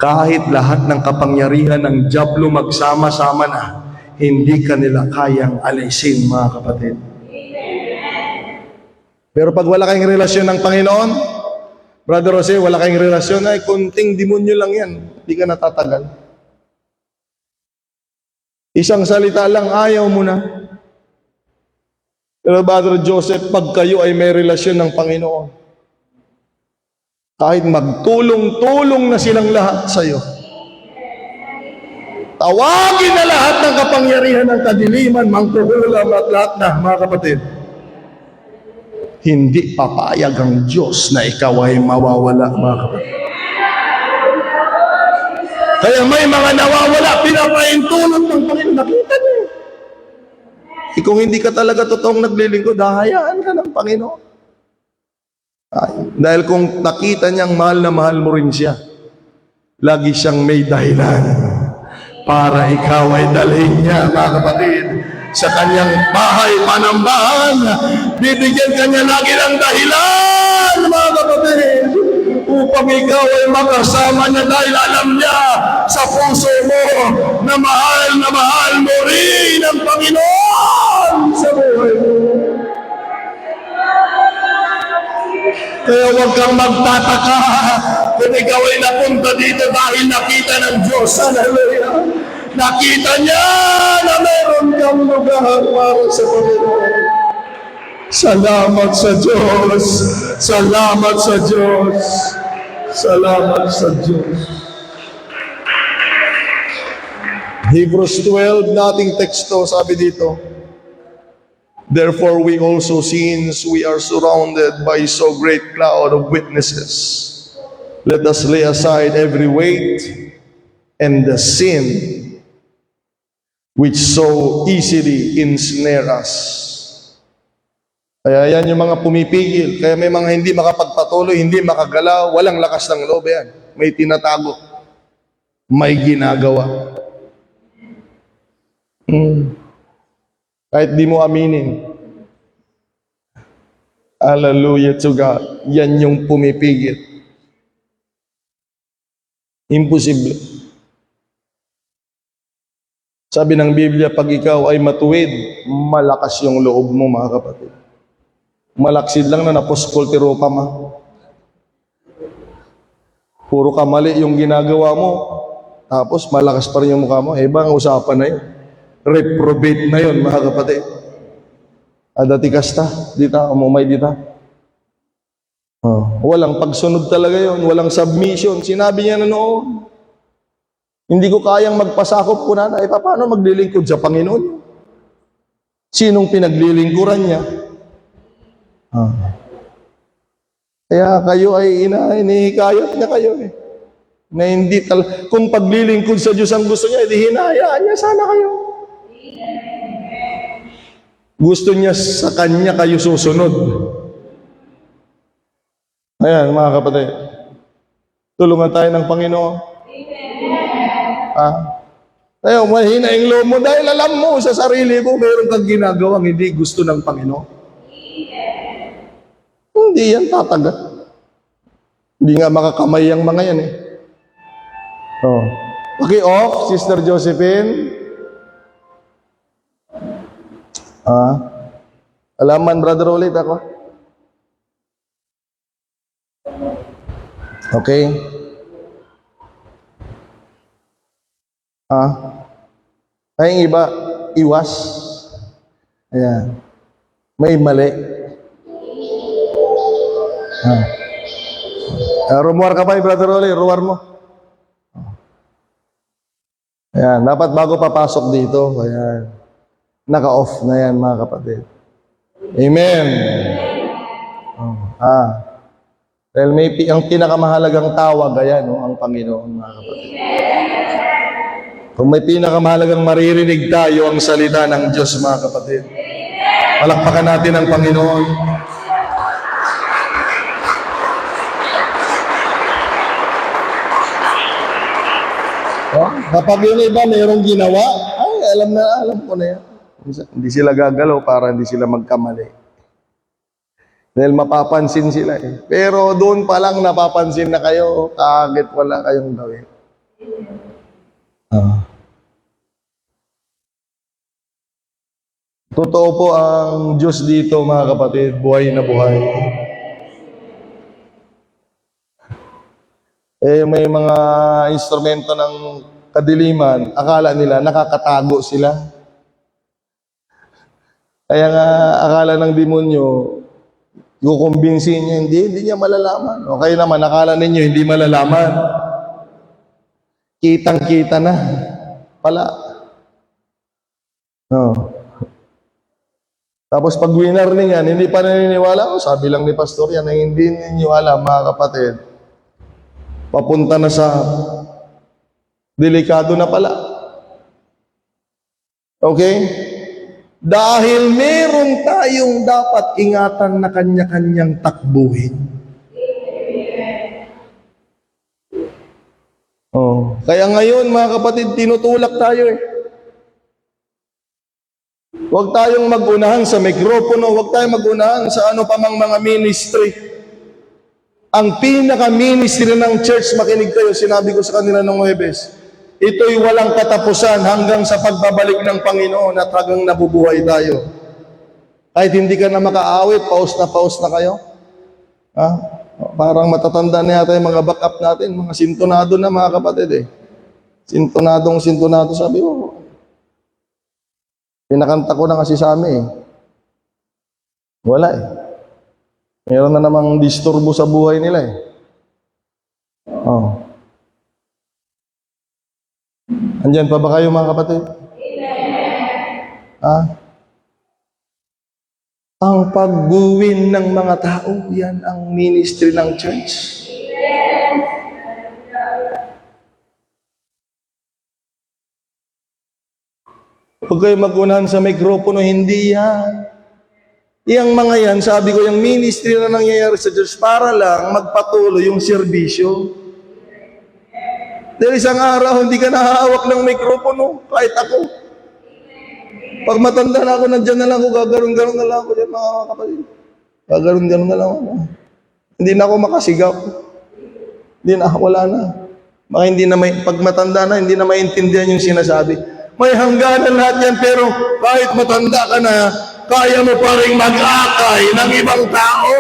kahit lahat ng kapangyarihan ng diablo magsama-sama na, hindi ka nila kayang alisin, mga kapatid. Pero pag wala kayong relasyon ng Panginoon, Brother Jose, wala kayong relasyon, ay kunting demonyo lang yan. Hindi ka natatagal. Isang salita lang, ayaw mo na. Pero Brother Joseph, pag kayo ay may relasyon ng Panginoon, kahit magtulong-tulong na silang lahat sa iyo, tawagin na lahat ng kapangyarihan ng kadiliman, mangkukulam at lahat na, mga kapatid, hindi papayag ang Diyos na ikaw ay mawawala, mga kapatid. Kaya may mga nawawala, pinapaintulot ng Panginoon. Nakita niyo. Kung hindi ka talaga totoong naglilingkod, hahayaan ka ng Panginoon. Dahil kung nakita niyang mahal na mahal mo rin siya, lagi siyang may dahilan para ikaw ay dalhin niya, mga kapatid, sa kanyang bahay panambahan. Bibigyan ka niya lagi ng dahilan, mga kapatid, upang ikaw ay makasama niya dahil alam niya sa puso mo na mahal mo rin ang Panginoon sa buhay mo. Kaya huwag kang magtataka kung ikaw ay napunta dito dahil nakita ng Diyos. Hallelujah! Nakita niya na meron kang lugar para sa Panginoon. Salamat sa Diyos. Salamat sa Diyos. Salamat sa Diyos. Hebrews 12, dating teksto, sabi dito, therefore we also, since we are surrounded by so great cloud of witnesses, let us lay aside every weight and the sin which so easily ensnare us. Kaya yan yung mga pumipigil. Kaya may mga hindi makapagpatuloy, hindi makagalaw, walang lakas ng loob yan. May tinatago. may ginagawa. Kahit di mo aminin. Hallelujah to God. Yan yung pumipigil. Imposible. Sabi ng Biblia, pag ikaw ay matuwid, malakas yung loob mo, mga kapatid. Malaksid lang na naposkultiro ka ma. Puro kamali yung ginagawa mo. Tapos malakas pa rin yung mukha mo. Bang usapan na yun. Reprobate na yun, mga kapatid. Adati kasta, dita, umumay dita. Walang pagsunod talaga yun. Walang submission. Sinabi niya na noon. Hindi ko kayang magpasakop ko na. Paano maglilingkod sa Panginoon? Sinong pinaglilingkuran niya? Kaya kayo ay inihikayat niya kayo na hindi kung paglilingkod sa Diyos ang gusto niya, hindi hinahayaan niya sana kayo. Gusto niya sa Kanya kayo susunod. Ayan, mga kapatid. Tulungan tayo ng Panginoon. Tayo, mahina yung loob mo dahil alam mo sa sarili mo, meron kang ginagawang hindi gusto ng Panginoon. Hindi yan tatagat. Hindi nga makakamay ang mga yan Paki-off, Sister Josephine. Alaman, Brother ulit ako. Okay. Ay, iba, iwas. Ayan. May mali. Rumuar ka pa, Brother Oli, ruwar mo. Ayan, dapat bago papasok dito, ayan, naka-off na yan, mga kapatid. Amen. Dahil ang pinakamahalagang tawag, ayan, ang Panginoon, mga kapatid. Kung may pinakamahalagang maririnig tayo ang salita ng Diyos, mga kapatid. Palakpakan natin ang Panginoon. Kapag yung iba mayroong ginawa, alam ko na yan. Hindi sila gagalaw para hindi sila magkamali. Dahil mapapansin sila Pero doon pa lang napapansin na kayo, kahit wala kayong gawin. Totoo po ang Diyos dito, mga kapatid, buhay na buhay. May mga instrumento ng kadiliman, akala nila nakakatago sila. Kaya nga, akala ng demonyo, kukumbinsin niya, hindi niya malalaman. O kayo naman, akala ninyo, hindi malalaman. Kitang-kita na. Pala. Tapos pag winner niyan, hindi pa naniniwala. Sabi lang ni Pastor yan, na hindi ninyo alam, mga kapatid. Papunta na sa delikado na pala. Okay? Dahil meron tayong dapat ingatan na kanya-kanyang takbuhin. Kaya ngayon, mga kapatid, tinutulak tayo Huwag tayong mag-unahan sa mikropono, huwag tayong mag-unahan sa ano pa mang mga ministry. Ang pinaka-ministry ng church, makinig kayo, sinabi ko sa kanila nung Huwebes, ito'y walang katapusan hanggang sa pagbabalik ng Panginoon at hanggang nabubuhay tayo. Kahit hindi ka na makaawit, paus na kayo. Parang matatanda na yata yung mga backup natin, mga sintonado na, mga kapatid Sintonado, sabi ko. Pinakanta ko na kasi sa amin Wala Meron na namang disturbo sa buhay nila Andyan pa ba kayo, mga kapatid? Ang pagbuwin ng mga tao, yan ang ministry ng church. Huwag kayo mag-unahan sa mikropono, hindi yan. Yung mga yan, sabi ko, yung ministry na nangyayari sa Diyos para lang magpatuloy yung serbisyo. Dahil isang araw, hindi ka nahahawak ng mikropono, kahit ako. Pag matanda na ako, nandyan na lang ako, gagaroon-garoon na lang ako dyan, mga kapatid. Gagaroon-garoon na lang ako. Hindi na ako makasigaw. Hindi na, wala na. Baka hindi na pag matanda na, hindi na maintindihan yung sinasabi. May hangganan lahat yan, pero kahit matanda ka na, kaya mo pa rin mag-akay ng ibang tao.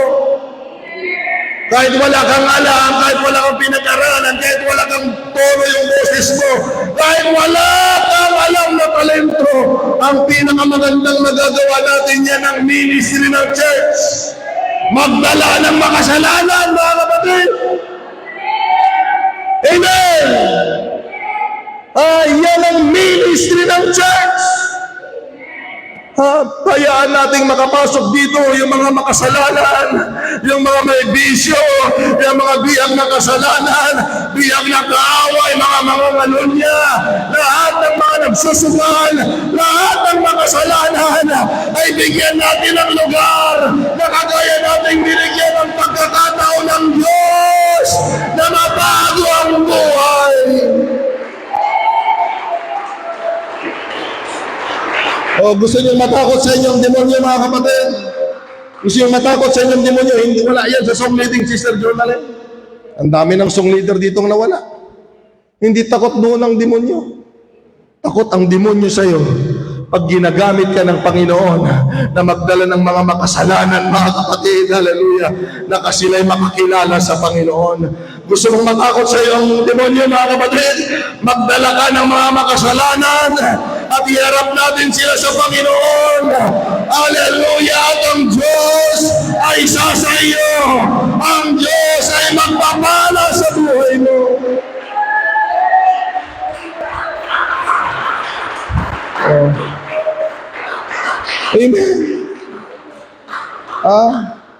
Kahit wala kang alam, kahit wala kang pinag-aralan, kahit wala kang tono yung boses mo, kahit wala kang alam na talento, ang pinakamagandang magagawa natin yan ang ministry ng church. Magdala ng makasalanan, mga kapatid. Amen! Yan ang ministry ng church. Hayaan nating makapasok dito yung mga makasalanan, yung mga may bisyo, yung mga biyag na kasalanan, biyag na kaaway, mga mangangalunya, lahat ng mga nagsusugal, lahat ng makasalanan ay bigyan natin ng lugar na kagaya nating binigyan ng pagkakataon ng Diyos na mabago ang buhay. Gusto niyo matakot sa inyong demonyo, mga kapatid? Gusto niyo matakot sa inyong demonyo? Hindi, wala yan sa song leading, Sister Journalyn. Ang dami ng song leader ditong nawala. Hindi takot doon ang demonyo. Takot ang demonyo sa iyo pag ginagamit ka ng Panginoon na magdala ng mga makasalanan, mga kapatid, hallelujah, na kasila'y makakilala sa Panginoon. Gusto mong matakot sa iyo ang demonyo, mga kapatid? Magdala ka ng mga makasalanan at iharap natin sila sa Panginoon. Hallelujah! At ang Diyos ay isa sa iyo. Ang Diyos ay magpapala sa buhay mo. Amen.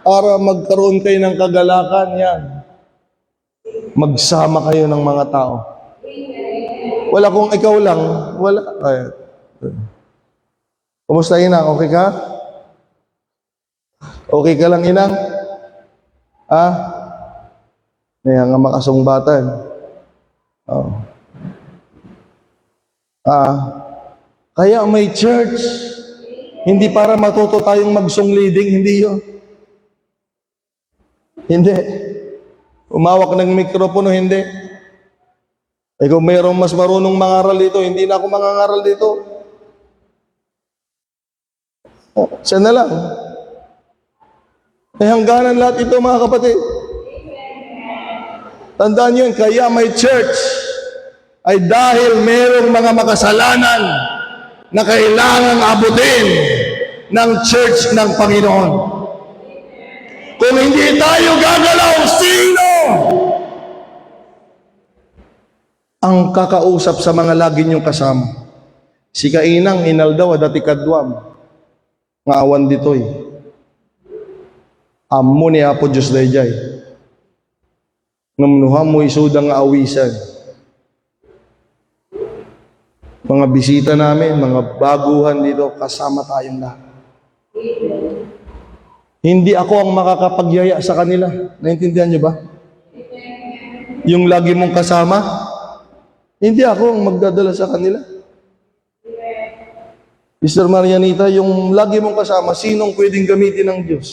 Para magkaroon kayo ng kagalakan, yan. Magsama kayo ng mga tao. Wala kung ikaw lang, wala. Kumusta, Inang? Okay ka? Okay ka lang, Inang? May nga makasumbatan. Kaya may church. Hindi para matuto tayong mag-song leading, hindi yun. Hindi. Umawak ng mikropono, hindi. Kung mayroong mas marunong mangaral dito, hindi na ako mangangaral dito. Siya na lang. Hangganan lahat ito, mga kapatid. Tandaan yun, kaya may church ay dahil mayroong mga makasalanan na kailangang abutin ng church ng Panginoon. Kung hindi tayo gagalaw, sino ang kakausap sa mga lagi niyong kasama? Si Kainang inaldaw dati kadwam nga awan ditoy. Ammo ni Apo Diyos dayjay. Ngamnuham mo isudang nga awisan. Mga bisita namin, mga baguhan dito, kasama tayong lahat. Hindi ako ang makakapagyaya sa kanila. Naintindihan niyo ba? Yung lagi mong kasama, hindi ako ang magdadala sa kanila. Sister Marianita, yung lagi mong kasama, sinong pwedeng gamitin ng Diyos?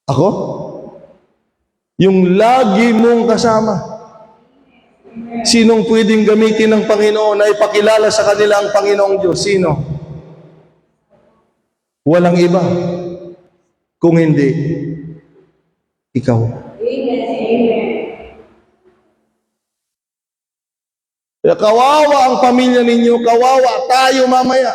Ako? Yung lagi mong kasama, sinong pwedeng gamitin ng Panginoon na ipakilala sa kanila ang Panginoong Diyos? Sino? Walang iba. Kung hindi, ikaw. Kaya kawawa ang pamilya ninyo, kawawa tayo mamaya.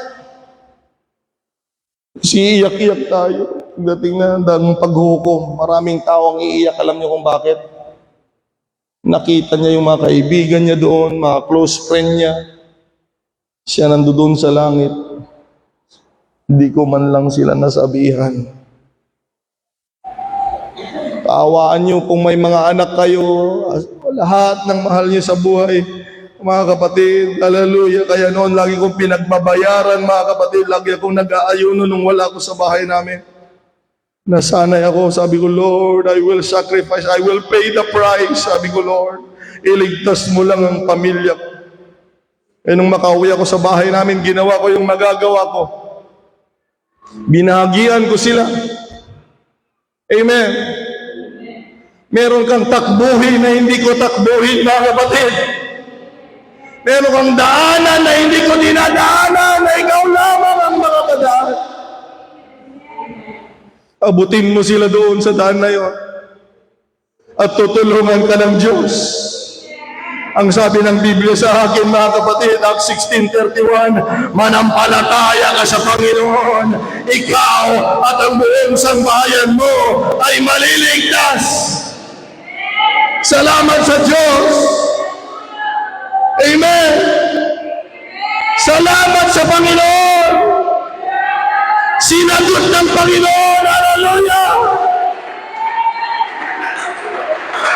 Iiyak-iyak tayo. Dating na ang paghukom, maraming tao ang iiyak. Alam niyo kung bakit? Nakita niya yung mga kaibigan niya doon, mga close friend niya. Siya nandoon sa langit. Hindi ko man lang sila nasabihan. Kaawaan niyo kung may mga anak kayo, lahat ng mahal niyo sa buhay, mga kapatid, hallelujah. Kaya noon lagi kong pinagbabayaran, mga kapatid, lagi akong nag-aayuno nung wala ako sa bahay namin. Nasanay ako, sabi ko, Lord, I will sacrifice, I will pay the price. Sabi ko, Lord, iligtas mo lang ang pamilya ko. Eh nung makauwi ako sa bahay namin, ginawa ko yung magagawa ko. Binahagian ko sila. Amen. Meron kang takbuhin na hindi ko takbuhin, mga kapatid. Meron kang daanan na hindi ko dinadaanan, na ikaw lamang ang makakadaan. Abutin mo sila doon sa daan na yon. At tutulungan ka ng Diyos. Ang sabi ng Biblia sa akin, mga kapatid, Acts 16:31, manampalataya ka sa Panginoon, ikaw at ang buong sambahayan mo ay maliligtas. Salamat sa Diyos. Amen. Salamat sa Panginoon. Sinagot ng Panginoon. Hallelujah.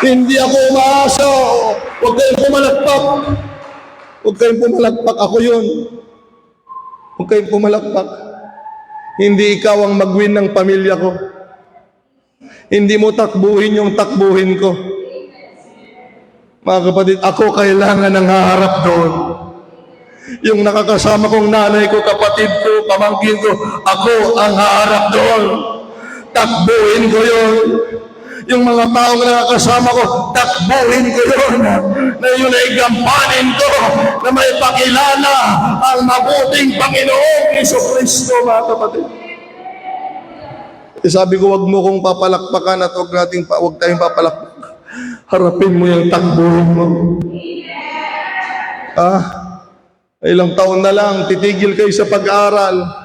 Hindi ako umaasa. Huwag kayong pumalakpak. Huwag kayong pumalakpak. Ako yun. Huwag kayong pumalakpak. Hindi ikaw ang mag-win ng pamilya ko. Hindi mo takbuhin yung takbuhin ko. Mga kapatid, ako kailangan ng haharap doon. Yung nakakasama kong nanay ko, kapatid ko, pamangkin ko, ako ang haharap doon. Takbuhin ko yun. Yung mga taong nakakasama ko, takbuhin ko yun. Na yun ay gampanin ko, na may pakilala ang mabuting Panginoong Jesucristo, mga kapatid. Sabi ko, wag mo kong papalakpakan at wag tayong papalakpak. Harapin mo yung takbuhin mo. Ilang taon na lang, titigil kayo sa pag-aaral.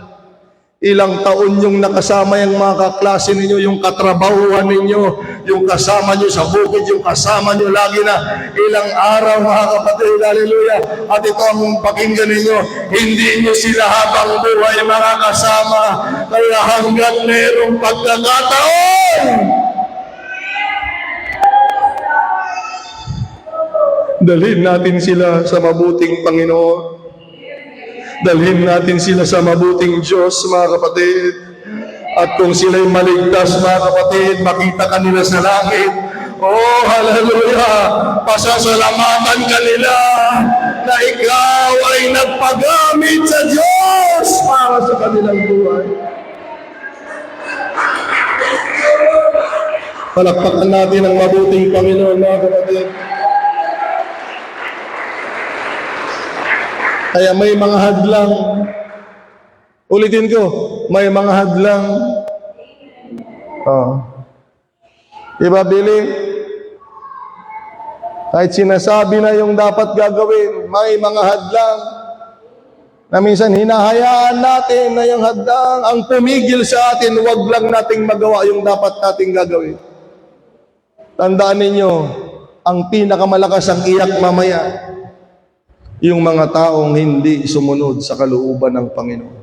Ilang taon yung nakasama yung mga kaklase ninyo, yung katrabahuan ninyo, yung kasama nyo sa bukid, yung kasama nyo lagi na ilang araw, mga kapatid, hallelujah. At ito ang pakinggan ninyo, hindi nyo sila habang buhay mga kasama, kaya hanggat merong pagkakataon, dalhin natin sila sa mabuting Panginoon. Dalhin natin sila sa mabuting Diyos, mga kapatid. At kung sila'y maligtas, mga kapatid, makita ka nila sa langit. Oh, hallelujah! Pasasalamatan ka nila na ikaw ay nagpagamit sa Diyos para sa kanilang buhay. Palakpakan natin ang mabuting Panginoon, mga kapatid. Kaya may mga hadlang. Ulitin ko, may mga hadlang. Diba, Billy? Kahit sinasabi na yung dapat gagawin, may mga hadlang. Na minsan hinahayaan natin na yung hadlang ang pumigil sa atin, wag lang nating magawa yung dapat nating gagawin. Tandaan ninyo, ang pinakamalakas ang iyak mamaya, yung mga taong hindi sumunod sa kalooban ng Panginoon.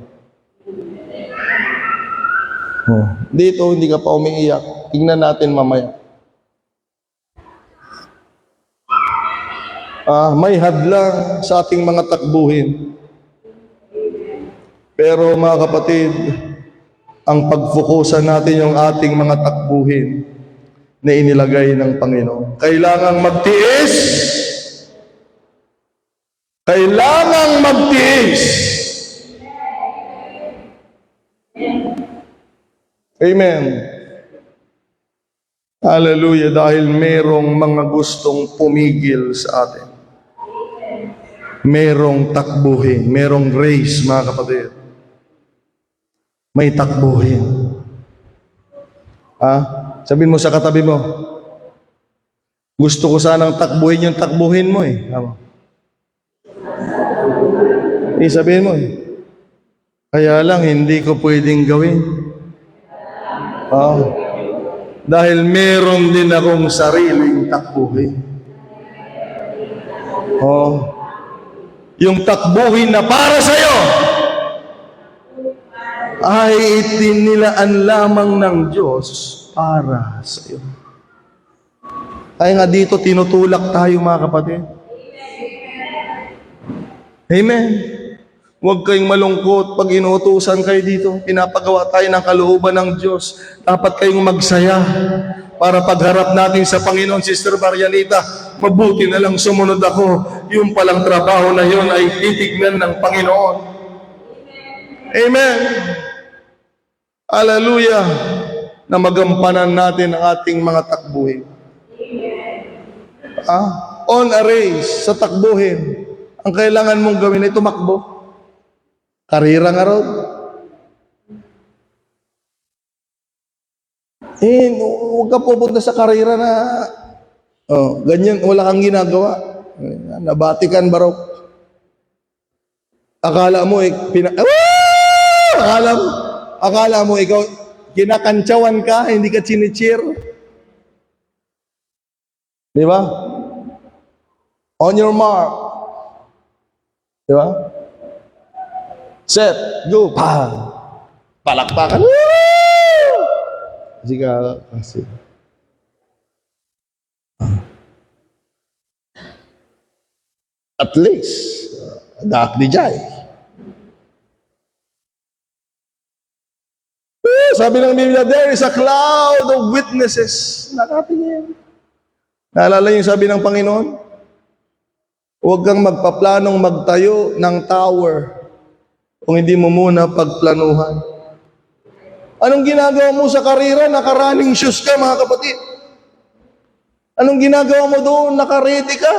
Dito, hindi ka pa umiiyak. Tingnan natin mamaya. May hadlang sa ating mga takbuhin. Pero mga kapatid, ang pagfokusan natin yung ating mga takbuhin na inilagay ng Panginoon. Kailangang magtiis. Kailangang magtiis. Amen. Hallelujah. Dahil merong mga gustong pumigil sa atin. Merong takbuhin. Merong race, mga kapatid. May takbuhin. Sabihin mo sa katabi mo, gusto ko sanang takbuhin yung takbuhin mo eh. Sabihin mo eh. Kaya lang, hindi ko pwedeng gawin. Dahil meron din akong sariling takbuhin. Yung takbuhin na para sa'yo ay itinilaan lamang ng Diyos para sa'yo. Kaya nga dito tinutulak tayo, mga kapatid. Amen. Huwag kayong malungkot pag inuutusan kayo dito. Pinapagawa tayo ng kalooban ng Diyos. Dapat kayong magsaya para pagharap natin sa Panginoon. Sister Marianita, mabuti na lang sumunod ako. Yung palang trabaho na yun ay titignan ng Panginoon. Amen. Hallelujah. Na magampanan natin ang ating mga takbuhin. On a race, sa takbuhin, ang kailangan mong gawin ay tumakbo. Karira nga raw. Huwag ka pupunta sa karira na ganyan, wala kang ginagawa. Nabatikan barok. Akala mo akala mo ikaw kinakantsawan ka, hindi ka chinicheer. Di ba? On your mark. Di ba? Set, go, bang! Palakpakan. Kasi. At least, daak di jay. Sabi ng Biblia, there is a cloud of witnesses. Nakatingin. Naalala yung sabi ng Panginoon? Huwag kang magpaplanong magtayo ng tower kung hindi mo muna pagplanuhan. Anong ginagawa mo sa karera? Naka-running shoes ka, mga kapatid. Anong ginagawa mo doon? Naka-ready ka.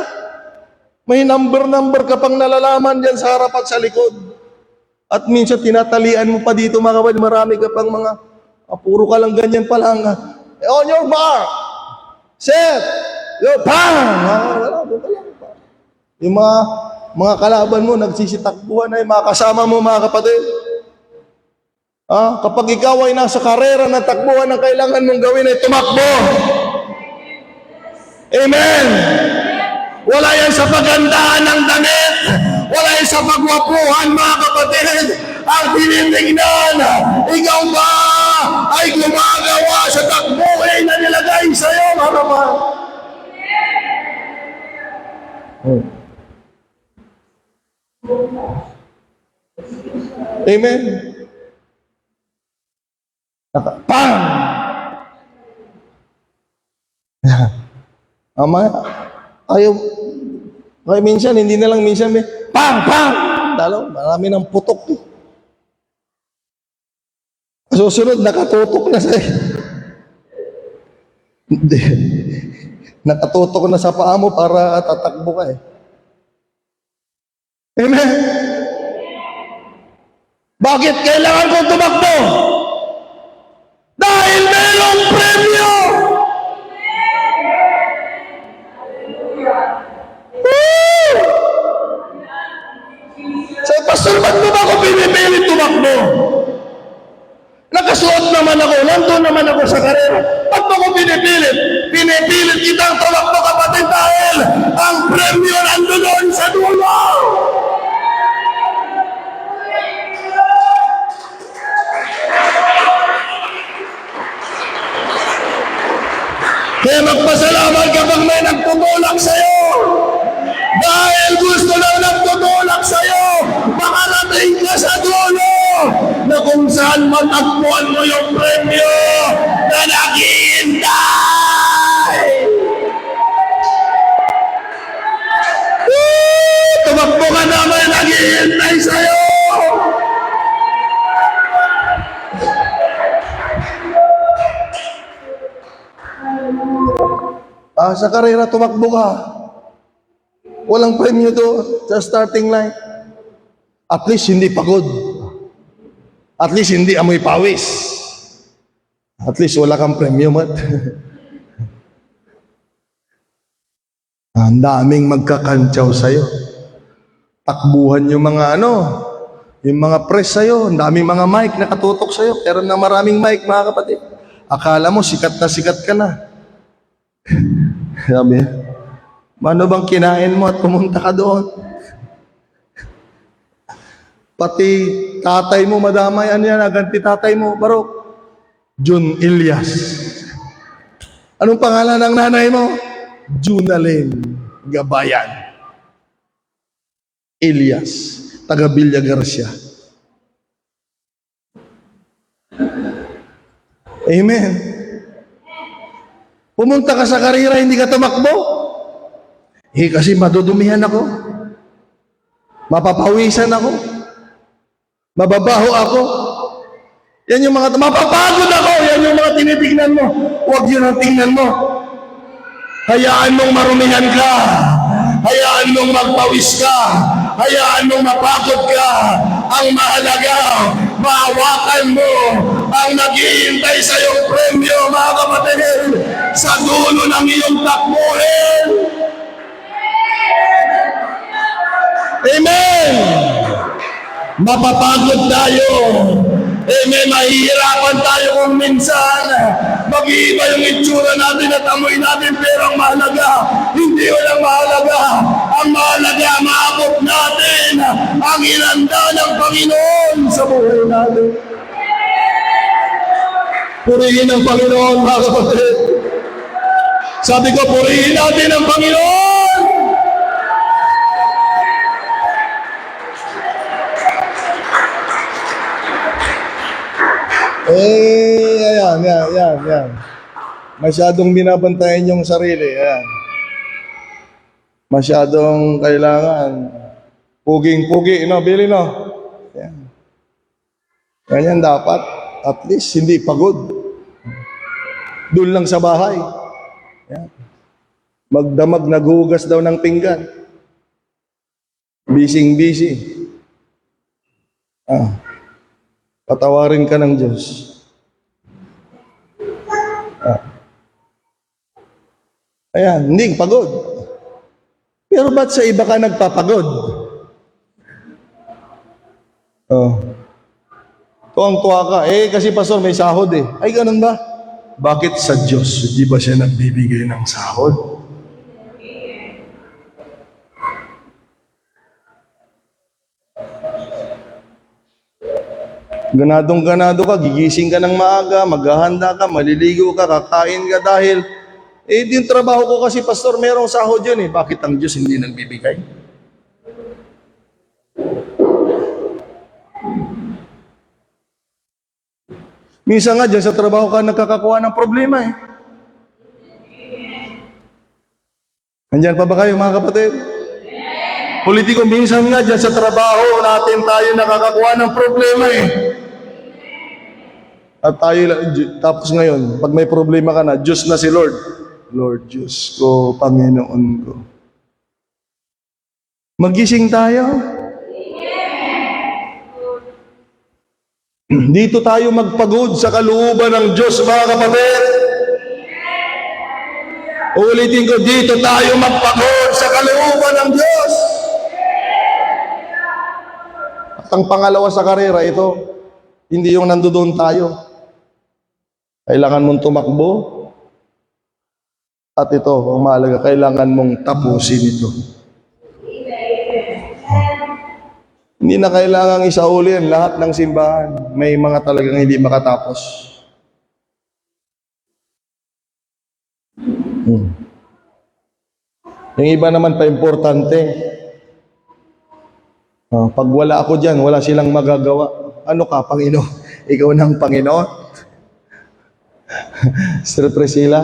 May number ka pang nalalaman dyan sa harap at sa likod. At minsan tinatalian mo pa dito, mga kapatid. Marami ka pang mga, puro ka lang ganyan pa lang. On your mark. Set. Bang! Wala, doon ka lang. Yung mga kalaban mo, nagsisitakbuhan ay mga kasama mo, mga kapatid. Kapag ikaw ay nasa karera na takbuhan, ang kailangan mong gawin ay tumakbo. Amen! Wala yan sa pagandaan ng damit. Wala yan sa pagwapuhan, mga kapatid. Ang tinitingnan, ikaw ba ay gumagawa sa takbuhin na nilagay sa'yo, mga kapatid? Amen. Pang! Kaya minsan, hindi na lang minsan, pang! Marami ng putok. Susunod, nakatutok na sa hindi. Nakatutok na sa paa mo para tatakbo ka . Amen. Bakit kailangan kong tumakbo? Dahil mayroong premyo! Sa pastor, ba't mo ba ako pinipilit tumakbo? Nakasuot naman ako, nandun naman ako sa karera. Ba't mo ako pinipilit? Pinipilit kitang tumakbo, kapatid, dahil ang premyo nandun sa dulo! Kaya magpasalamat kapag may nagtutulak sa'yo. Dahil gusto lang nagtutulak sa'yo, makarating ka sa dulo na kung saan matagpuan mo yung premyo na naghihintay. Tumakbo ka na, may naghihintay sa'yo. Sa karera, tumakbo ka. Walang premyo to sa starting line. At least hindi pagod. At least hindi amoy pawis. At least wala kang premyo, mat. Ang daming magkakantsaw sa'yo. Takbuhan yung mga yung mga press sa'yo. Ang daming mga mic nakatutok sa'yo. Pero na maraming mic, mga kapatid. Akala mo, sikat ka na. Sabi, ano bang kinain mo at pumunta ka doon? Pati tatay mo, madamay, ganti tatay mo, Barok. June Elias. Anong pangalan ng nanay mo? Junalyn Gabayan Elias. taga Villa Garcia. Amen. Pumunta ka sa karera, hindi ka tumakbo. Kasi madudumihan ako. Mapapawisan ako. Mababaho ako. Yan yung mga, mapapagod ako. Yan yung mga tinitignan mo. Huwag yun ang tingnan mo. Hayaan mong marumihan ka. Hayaan mong magpawis ka. Hayaan mong mapagod ka. Ang mahalaga, mahawakan mo ang naghihintay sa iyong premyo, mga kapatid, sa dulo ng iyong takbuhin. Amen! Mapapagod tayo. Amen. Mahihirapan tayo kung minsan. Mag-iiba yung itsura natin at amoy natin, pero ang mahalaga, hindi walang mahalaga. Ang mahalaga, maabot natin ang inanda ng Panginoon sa buhay natin. Purihin ang Panginoon, mga kapatid. Sabi ko, purihin natin ang Panginoon. Ayan. Masyadong binabantayan yung sarili. Ayan. Masyadong kailangan. Puging-pugi, Billy, Ayan. Ganyan dapat. At least, hindi pagod. Doon lang sa bahay. Ayan. Magdamag, naghugas daw ng pinggan. Busy. Patawarin ka ng Diyos. Ayan, hindi pagod. Pero ba't sa iba ka nagpapagod? Tuwang-tuwa ka. Kasi pastor, may sahod Ay, ganun ba? Bakit sa Diyos? Di ba siya nagbibigay ng sahod? Ganadong-ganado ka, gigising ka ng maaga, maghahanda ka, maliligo ka, kakain ka dahil yung trabaho ko kasi, pastor, merong sahod yun Bakit ang Diyos hindi nagbibigay? Minsan nga dyan sa trabaho ka nagkakakuha ng problema Andyan pa ba kayo, mga kapatid? Politiko, minsan nga dyan sa trabaho natin tayo nakakakuha ng problema At tayo, tapos ngayon, pag may problema ka na, Diyos na si Lord. Lord, Diyos ko, Panginoon ko. Magising tayo. Dito tayo magpagod sa kalooban ng Diyos, mga kapatid. Ulitin ko, dito tayo magpagod sa kalooban ng Diyos. At ang pangalawa sa karera, ito, hindi yung nandoon tayo. Kailangan mong tumakbo. At ito, ang mahalaga, kailangan mong tapusin ito. Hindi na kailangang isauli lahat ng simbahan. May mga talagang hindi makatapos. Yung iba naman pa importante. Pag wala ako dyan, wala silang magagawa. Ano ka, Panginoon? Ikaw ng Panginoon? Sister Priscilla?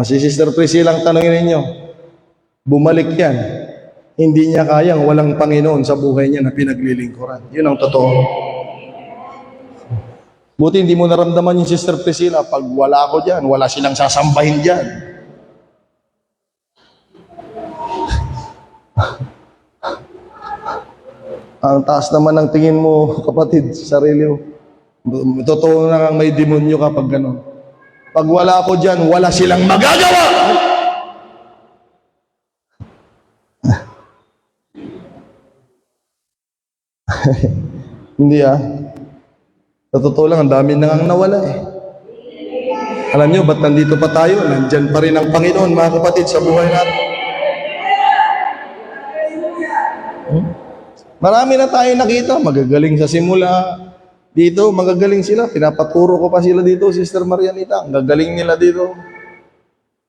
Si Sister Priscilla ang tanongin ninyo. Bumalik yan. Hindi niya kayang walang Panginoon sa buhay niya na pinaglilingkuran. Yun ang totoo. Buti hindi mo naramdaman yung Sister Priscilla. Pag wala ako dyan, wala silang sasambahin dyan. Ang taas naman ng tingin mo, kapatid, sa sarili mo. Totoo na nga may demonyo kapag gano'n. Pag wala ako dyan, wala silang magagawa! Hindi Sa totoo lang, ang dami nang nawala Alam nyo, ba't nandito pa tayo? Nandyan pa rin ang Panginoon, mga kapatid, sa buhay natin. Marami na tayo nakita, magagaling sa simula. Dito, magagaling sila. Pinapaturo ko pa sila dito, Sister Marianita. Ang gagaling nila dito.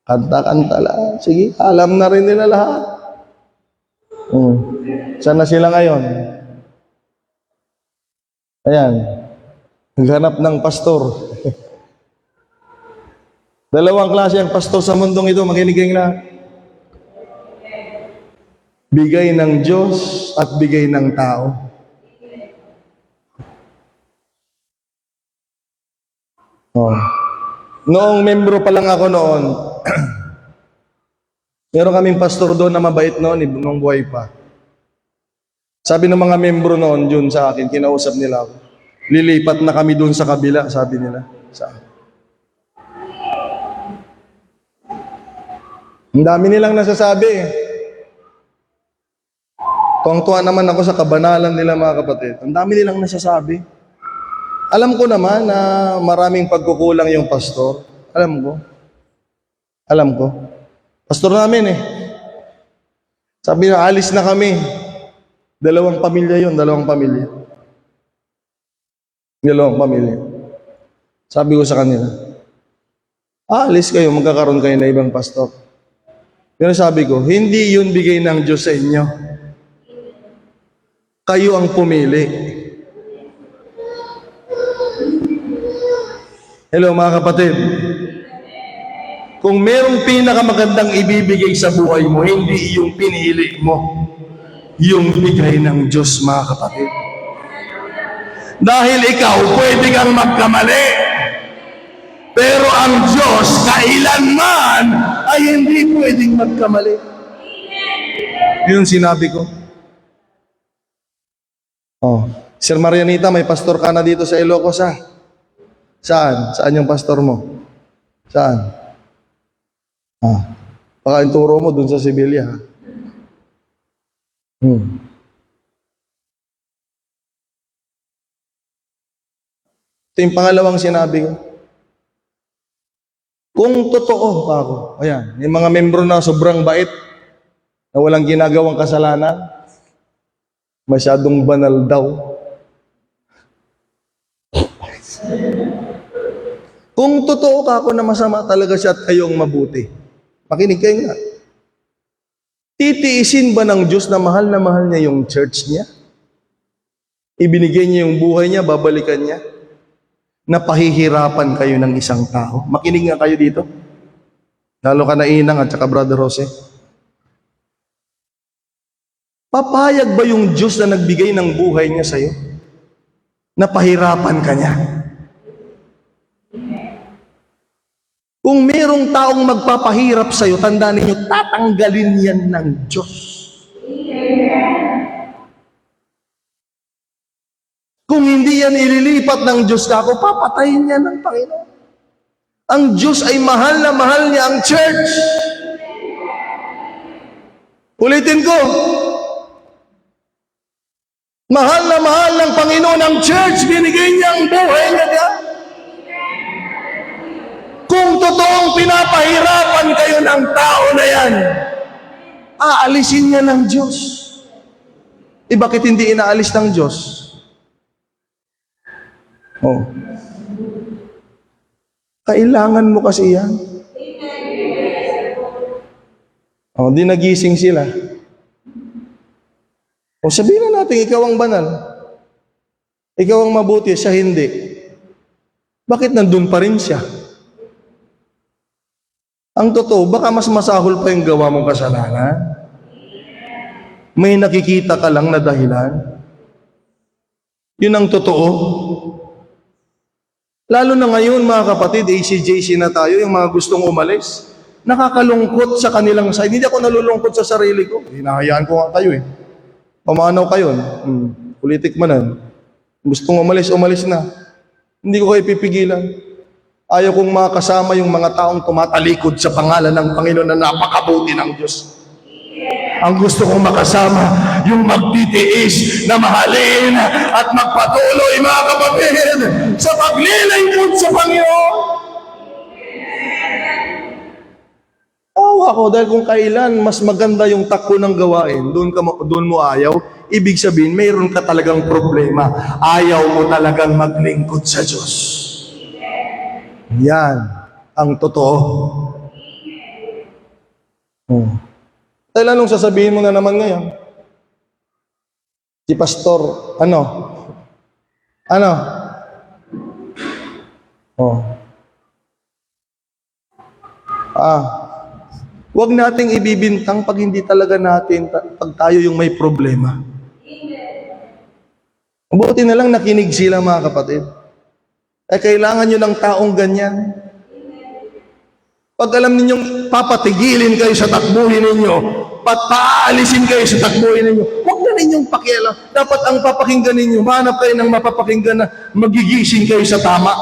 Kanta-kanta lang. Sige, alam na rin nila lahat. Saan na sila ngayon? Ayan. Naghanap ng pastor. Dalawang klase ang pastor sa mundong ito, makinig na. Bigay ng Diyos at bigay ng tao. Oh. Noong membro pa lang ako noon, meron kaming pastor doon na mabait noon, nung buhay pa. Sabi ng mga membro noon yun sa akin, kinausap nila ako. Lilipat na kami doon sa kabila, sabi nila sa akin. Ang dami nilang nasasabi. Tuwang-tuwa naman ako sa kabanalan nila, mga kapatid. Ang dami nilang nasasabi. Alam ko naman na maraming pagkukulang yung pastor. Alam ko. Pastor namin eh. Sabi na, alis na kami. Dalawang pamilya. Sabi ko sa kanila, alis kayo, magkakaroon kayo na ibang pastor. Pero sabi ko, hindi yun bigay ng Diyos sa inyo. Kayo ang pumili. Hello mga kapatid. Kung merong pinakamagandang ibibigay sa buhay mo, hindi yung pinili mo. Yung bigay ng Diyos, mga kapatid. Dahil ikaw, pwede kang magkamali. Pero ang Diyos, kailanman, ay hindi pwedeng magkamali. Yun sinabi ko. Oh, Sir Marianita, may pastor ka na dito sa Ilocos, ha? Saan? Saan yung pastor mo? Saan? Baka ituro mo dun sa Sibilya, ha? Ito yung pangalawang sinabi ko. Kung totoo pa ako, ayan, yung mga membro na sobrang bait, na walang ginagawang kasalanan, masyadong banal daw. Kung totoo ka ako na masama talaga siya at kayong mabuti, makinig kayo nga. Titiisin ba ng Diyos na mahal niya yung church niya? Ibinigay niya yung buhay niya, babalikan niya? Na pahihirapan kayo ng isang tao? Makinig nga kayo dito. Lalo ka na Inang at saka Brother Jose. Papayag ba yung Diyos na nagbigay ng buhay niya sa'yo? Na pahirapan ka niya? Kung merong taong magpapahirap sa'yo, tandaan ninyo, tatanggalin yan ng Diyos. Kung hindi yan ililipat ng Diyos ka ako, papatayin yan ng Panginoon. Ang Diyos ay mahal na mahal niya ang church. Ulitin ko. Mahal na mahal ng Panginoon ang church. Binigay niya ang buhay niya. Kung totoong pinapahirapan kayo ng tao na yan, aalisin niya ng Diyos. Bakit hindi inaalis ng Diyos? Kailangan mo kasi yan. Di nagising sila. Sabihin na natin, ikaw ang banal. Ikaw ang mabuti, siya hindi. Bakit nandun pa rin siya? Ang totoo, baka mas masahol pa yung gawa mong kasalanan. May nakikita ka lang na dahilan. Yun ang totoo. Lalo na ngayon, mga kapatid, ACJC na tayo, yung mga gustong umalis. Nakakalungkot sa kanilang side. Hindi ako nalulungkot sa sarili ko. Hinahayaan ko nga kayo eh. Pamanaw kayo. Politik manan. Gustong umalis na. Hindi ko kayo pipigilan. Ayaw kong makasama yung mga taong tumatalikod sa pangalan ng Panginoon na napakabuti ng Diyos. Ang gusto kong makasama, yung magtitiis na mahalin at magpatuloy, mga kapatid, sa paglilingkod sa Panginoon. Awa ko, dahil kung kailan mas maganda yung takbo ng gawain, doon mo ayaw, ibig sabihin, mayroon ka talagang problema. Ayaw mo talagang maglingkod sa Diyos. Yan ang totoo. Dahil anong sasabihin mo na naman ngayon? Si Pastor, Ano? Oh. Huwag nating ibibintang pag hindi talaga natin, pag tayo yung may problema. Buti na lang nakinig sila, mga kapatid. Kailangan nyo ng taong ganyan. Pag alam ninyong papatigilin kayo sa takbuhin ninyo, paalisin kayo sa takbuhin ninyo, huwag na ninyong pakialam. Dapat ang papakinggan ninyo, hanap kayo ng mapapakinggan na magigising kayo sa tama.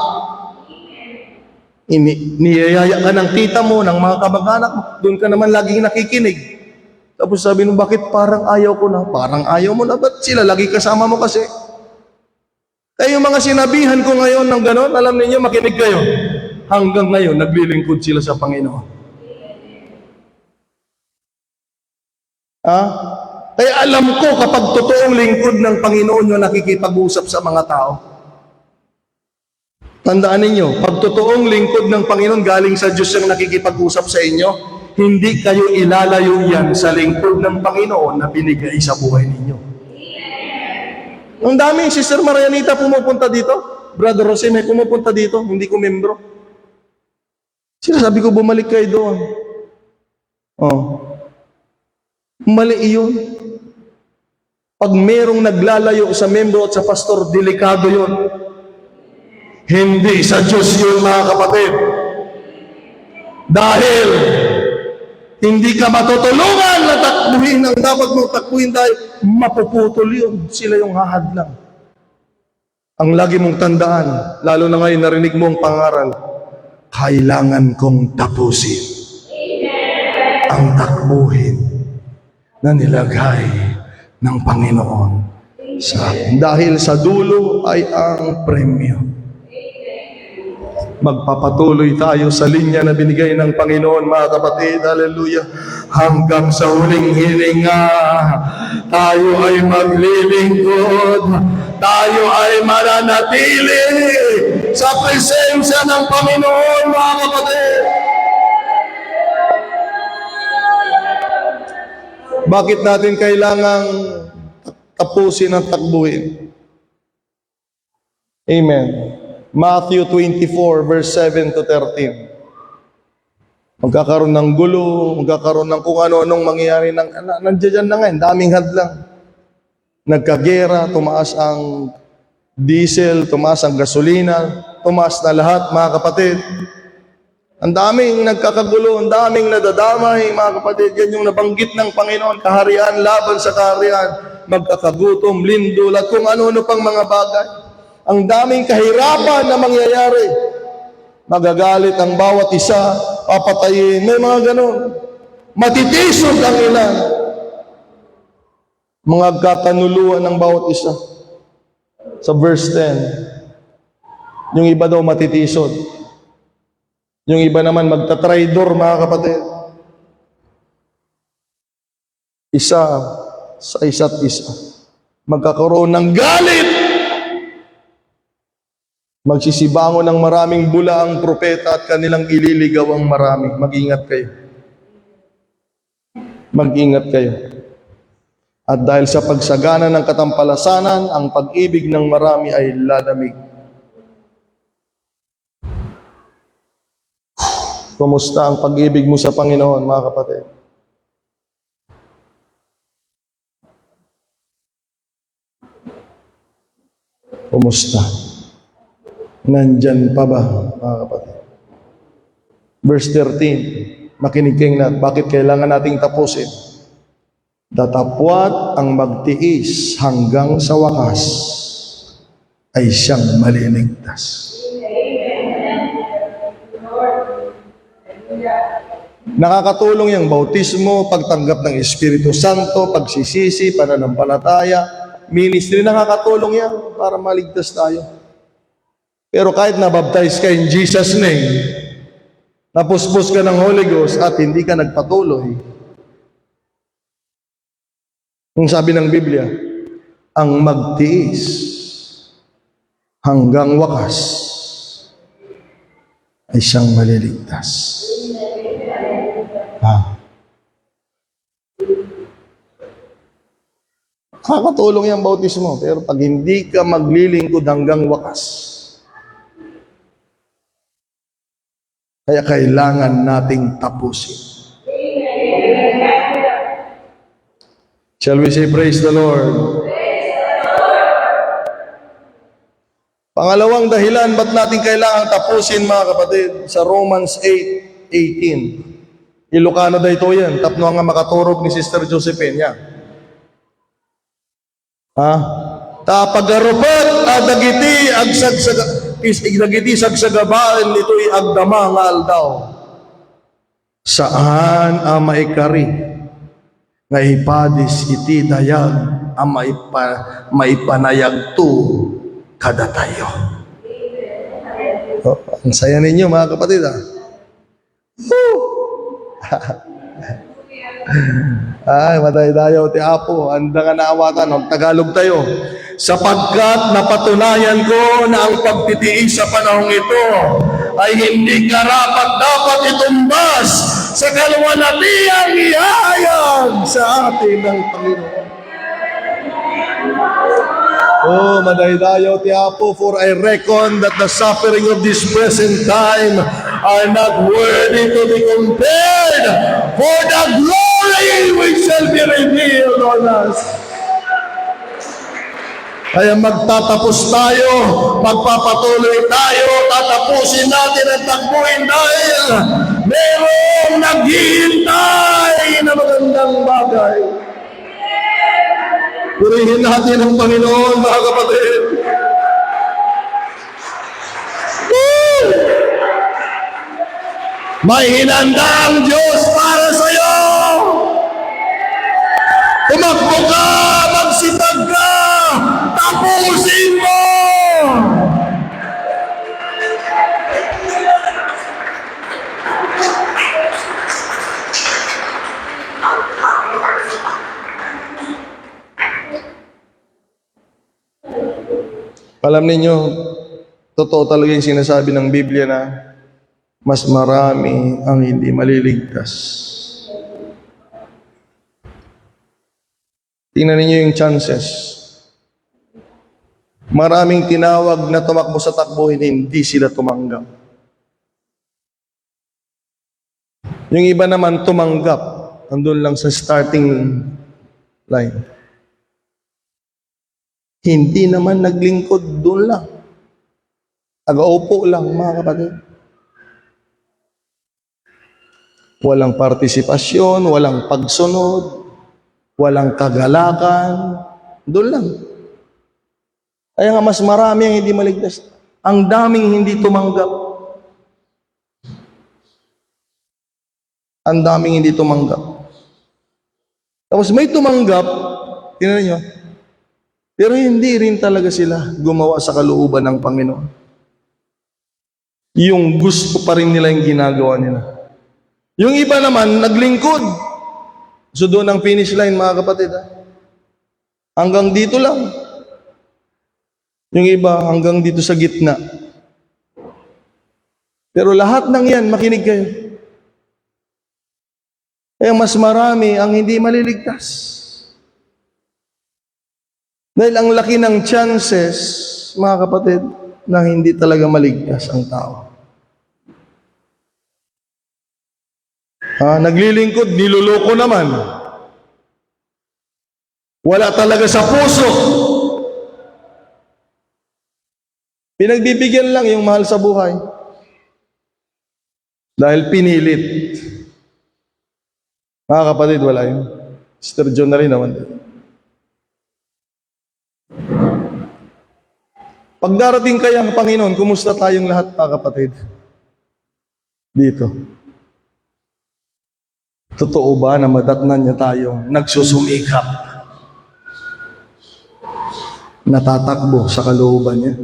Niyayaya ka ng tita mo, ng mga kamag-anak mo, doon ka naman laging nakikinig. Tapos sabi mo, bakit parang ayaw ko na? Parang ayaw mo na, ba't sila lagi kasama mo kasi? Kaya yung mga sinabihan ko ngayon ng gano'n, alam niyo, makinig kayo. Hanggang ngayon, naglilingkod sila sa Panginoon. Kaya alam ko kapag totoong lingkod ng Panginoon yung nakikipag-usap sa mga tao. Tandaan ninyo, pag totoong lingkod ng Panginoon galing sa Diyos yung nakikipag-usap sa inyo, hindi kayo ilalayo yan sa lingkod ng Panginoon na binigay sa buhay ninyo. Ang dami, Sister Marianita pumupunta dito. Brother Jose, may pumupunta dito, hindi ko membro. Sinasabi ko, bumalik kayo doon. Mali iyon. Pag merong naglalayo sa membro at sa pastor, delikado yun. Hindi sa Diyos yun, mga kapatid. Dahil hindi ka matutulungan na takbuhin ang dapat mong takbuhin dahil mapuputol yun. Sila yung hahadlang. Ang lagi mong tandaan, lalo na ngayon narinig mo ang pangaral, kailangan kong tapusin ang takbuhin na nilagay ng Panginoon sa akin. Dahil sa dulo ay ang premyo. Magpapatuloy tayo sa linya na binigay ng Panginoon, mga kapatid. Hallelujah. Hanggang sa huling hininga, tayo ay maglilingkod. Tayo ay mananatili sa presensya ng Panginoon, mga kapatid. Bakit natin kailangang tapusin at takbuhin? Amen. Matthew 24, verse 7 to 13. Magkakaroon ng gulo, magkakaroon ng kung ano-anong mangyayari. Nandiyan na ngayon, daming hadlang. Nagkagera, tumaas ang diesel, tumaas ang gasolina, tumaas na lahat, mga kapatid. Ang daming nagkakagulo, ang daming nadadamay, mga kapatid. Yan yung nabanggit ng Panginoon, kaharian, laban sa kaharian, magkakagutom, lindol, at kung ano-ano pang mga bagay. Ang daming kahirapan na mangyayari. Magagalit ang bawat isa, papatayin, may mga ganon. Matitisod ang ilan. Mga katanuluan ng bawat isa. Sa verse 10, yung iba daw matitisod. Yung iba naman magtatraidor, mga kapatid. Isa sa isa't isa. Magkakaroon ng galit. Magsisibango ng maraming bula ang propeta at kanilang ililigaw ang marami. Mag-ingat kayo. Mag-ingat kayo. At dahil sa pagsagana ng katampalasanan, ang pag-ibig ng marami ay lalamig. Kumusta ang pag-ibig mo sa Panginoon, mga kapatid? Kumusta? Nandyan pa ba, mga kapatid? Verse 13, makinig kayong lahat. Bakit kailangan nating tapusin? Datapwat ang magtiis hanggang sa wakas ay siyang maliligtas. Nakakatulong yung bautismo, pagtanggap ng Espiritu Santo, pagsisisi, pananampalataya, ministry, nakakatulong yan para maligtas tayo. Pero kahit nabaptize ka in Jesus' name, napuspos ka ng Holy Ghost at hindi ka nagpatuloy, kung sabi ng Biblia, ang magtiis hanggang wakas ay siyang maliligtas. Makakatulong yung bautismo, pero pag hindi ka maglilingkod hanggang wakas, kaya kailangan nating tapusin. Shall we say praise the Lord? Pangalawang dahilan, ba't natin kailangan tapusin, mga kapatid, sa Romans 8:18. Ilocano da ito yan. Tapno nga makaturog ni Sister Josephine niya. Tapagarupat dagiti dagiti sagsagabaan nito'y agdama nga aldaw. Saan ang maikari nga ipadis iti dayag ang maipanayag to kada tayo. Ang saya ninyo, mga kapatid, Ay, matay tayo, ti Apo, anda nga naawatan, Tagalog tayo. Sapagkat napatunayan ko na ang pagtitiis sa panahong ito ay hindi karapat-dapat itumbas sa kaluwalhatiang ihayag sa atin ng Panginoon. Oh, madaydayaw ti Apo, for I reckon that the suffering of this present time are not worthy to be compared for the glory which shall be revealed on us. Kaya magtatapos tayo, magpapatuloy tayo, tatapusin natin ang takbuhin dahil merong naghihintay na magandang bagay. Purihin natin ang Panginoon, mga kapatid. May hinanda ang Diyos para sa iyo. Tumakbo ka, magsitag ka, tapusin mo. Alam ninyo, totoo talaga yung sinasabi ng Biblia na mas marami ang hindi maliligtas. Tingnan ninyo yung chances. Maraming tinawag na tumakbo sa takbuhin, hindi sila tumanggap. Yung iba naman tumanggap, andun lang sa starting line. Hindi naman naglingkod, doon lang. Aga-upo lang, mga kapatid. Walang partisipasyon, walang pagsunod, walang kagalakan, doon lang. Kaya nga mas marami ang hindi maligtas. Ang daming hindi tumanggap. Ang daming hindi tumanggap. Tapos may tumanggap, tingnan niyo, pero hindi rin talaga sila gumawa sa kalooban ng Panginoon. Yung gusto pa rin nila yung ginagawa nila. Yung iba naman, naglingkod. So doon ang finish line, mga kapatid. Hanggang dito lang. Yung iba, hanggang dito sa gitna. Pero lahat ng yan, makinig kayo. Kaya mas marami ang hindi maliligtas. Dahil ang laki ng chances, mga kapatid, na hindi talaga maligtas ang tao. Naglilingkod, niluloko naman. Wala talaga sa puso. Pinagbibigyan lang yung mahal sa buhay. Dahil pinilit. Mga kapatid, wala yun. Sister John na rin naman. Pag darating kaya ang Panginoon, kumusta tayong lahat, mga kapatid? Dito. Totoo ba na madatnan niya tayong nagsusumikap? Natatakbo sa kalooban niya?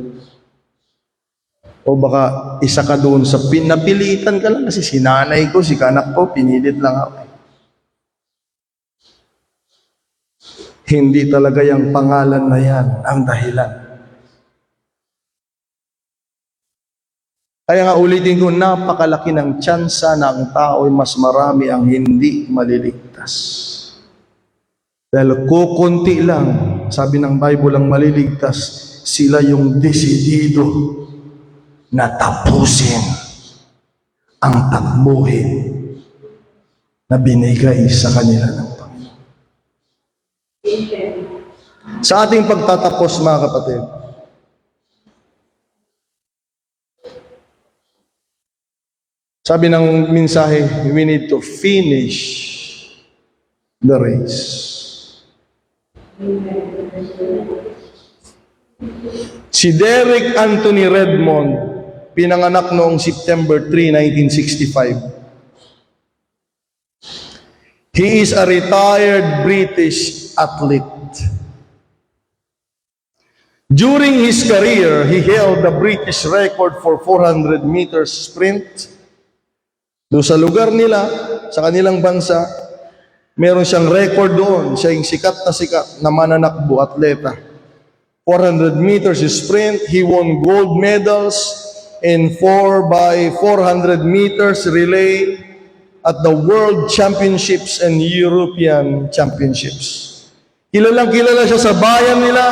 O baka isa ka doon sa napilitan ka lang kasi sinanay ko, si kanak ko, pinilit lang ako. Hindi talaga yung pangalan na yan ang dahilan. Kaya nga ulitin ko, napakalaki ng tsansa na ang tao ay mas marami ang hindi maliligtas. Dahil kukunti lang sabi ng Bible, ang maliligtas, sila yung desidido na tapusin ang takbuhin na binigay sa kanila ng Panginoon. Sa ating pagtatapos, mga kapatid, sabi ng mensahe, we need to finish the race. Si Derek Anthony Redmond, pinanganak noong September 3, 1965. He is a retired British athlete. During his career, he held the British record for 400 meters sprint. Doon sa lugar nila, sa kanilang bansa, meron siyang record doon. Siya yung sikat na mananakbo, atleta. 400 meters sprint, he won gold medals in 4x400 meters relay at the World Championships and European Championships. Kilalang kilala siya sa bayan nila,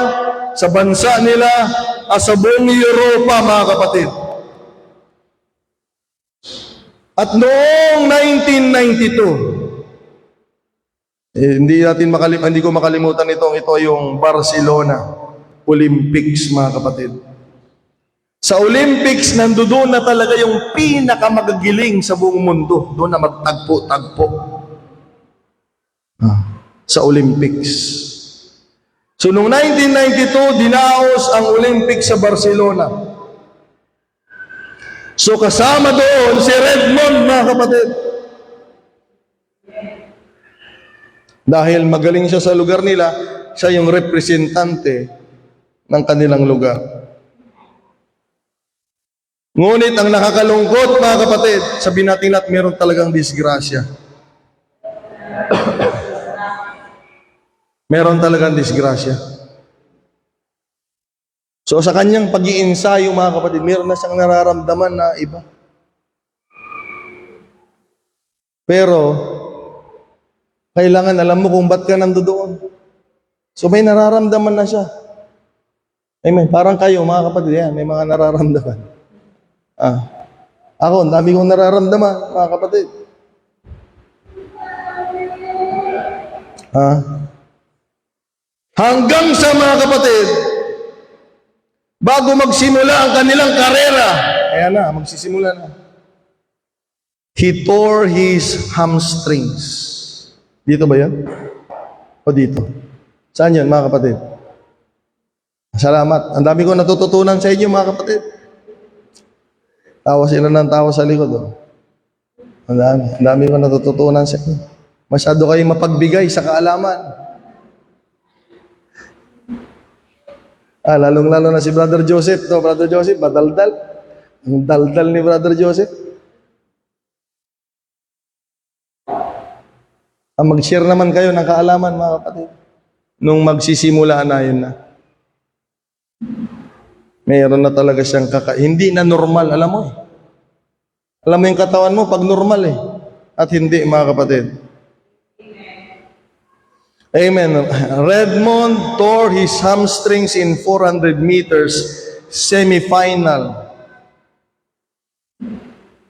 sa bansa nila, at sa buong Europa, mga kapatid. At noong 1992, hindi ko makalimutan ito yung Barcelona Olympics, mga kapatid. Sa Olympics, nandoon na talaga yung pinakamagagiling sa buong mundo. Doon na magtagpo-tagpo. Sa Olympics. So, noong 1992, dinaos ang Olympics sa Barcelona. So, kasama doon si Redmond, mga kapatid. Dahil magaling siya sa lugar nila, siya yung representante ng kanilang lugar. Ngunit ang nakakalungkot, mga kapatid, sabihin natin at meron talagang disgrasya. Meron talagang disgrasya. So sa kanyang pag-iensayo, mga kapatid, meron na siyang nararamdaman na iba. Pero, kailangan alam mo kung ba't ka nandoon. So may nararamdaman na siya. Amen. Parang kayo, mga kapatid, yan, may mga nararamdaman. Ako, ang dami kong nararamdaman, mga kapatid. Hanggang sa, mga kapatid, bago magsimula ang kanilang karera, ayan na, magsisimula na. He tore his hamstrings. Dito ba yan? O dito? Saan yan, mga kapatid? Salamat. Ang dami ko natututunan sa inyo, mga kapatid. Tawa sila ng tawa sa likod. Oh. Ang dami ko natututunan sa inyo. Masyado kayong mapagbigay sa kaalaman. Lalong-lalo na si Brother Joseph. Brother Joseph, madaldal. Ang daldal ni Brother Joseph. Mag-share naman kayo ng kaalaman, mga kapatid. Nung magsisimula na yun na. Mayroon na talaga siyang hindi na normal, alam mo eh. Alam mo yung katawan mo pag normal eh. At hindi, mga kapatid. Amen. Redmond tore his hamstrings in 400 meters semi-final.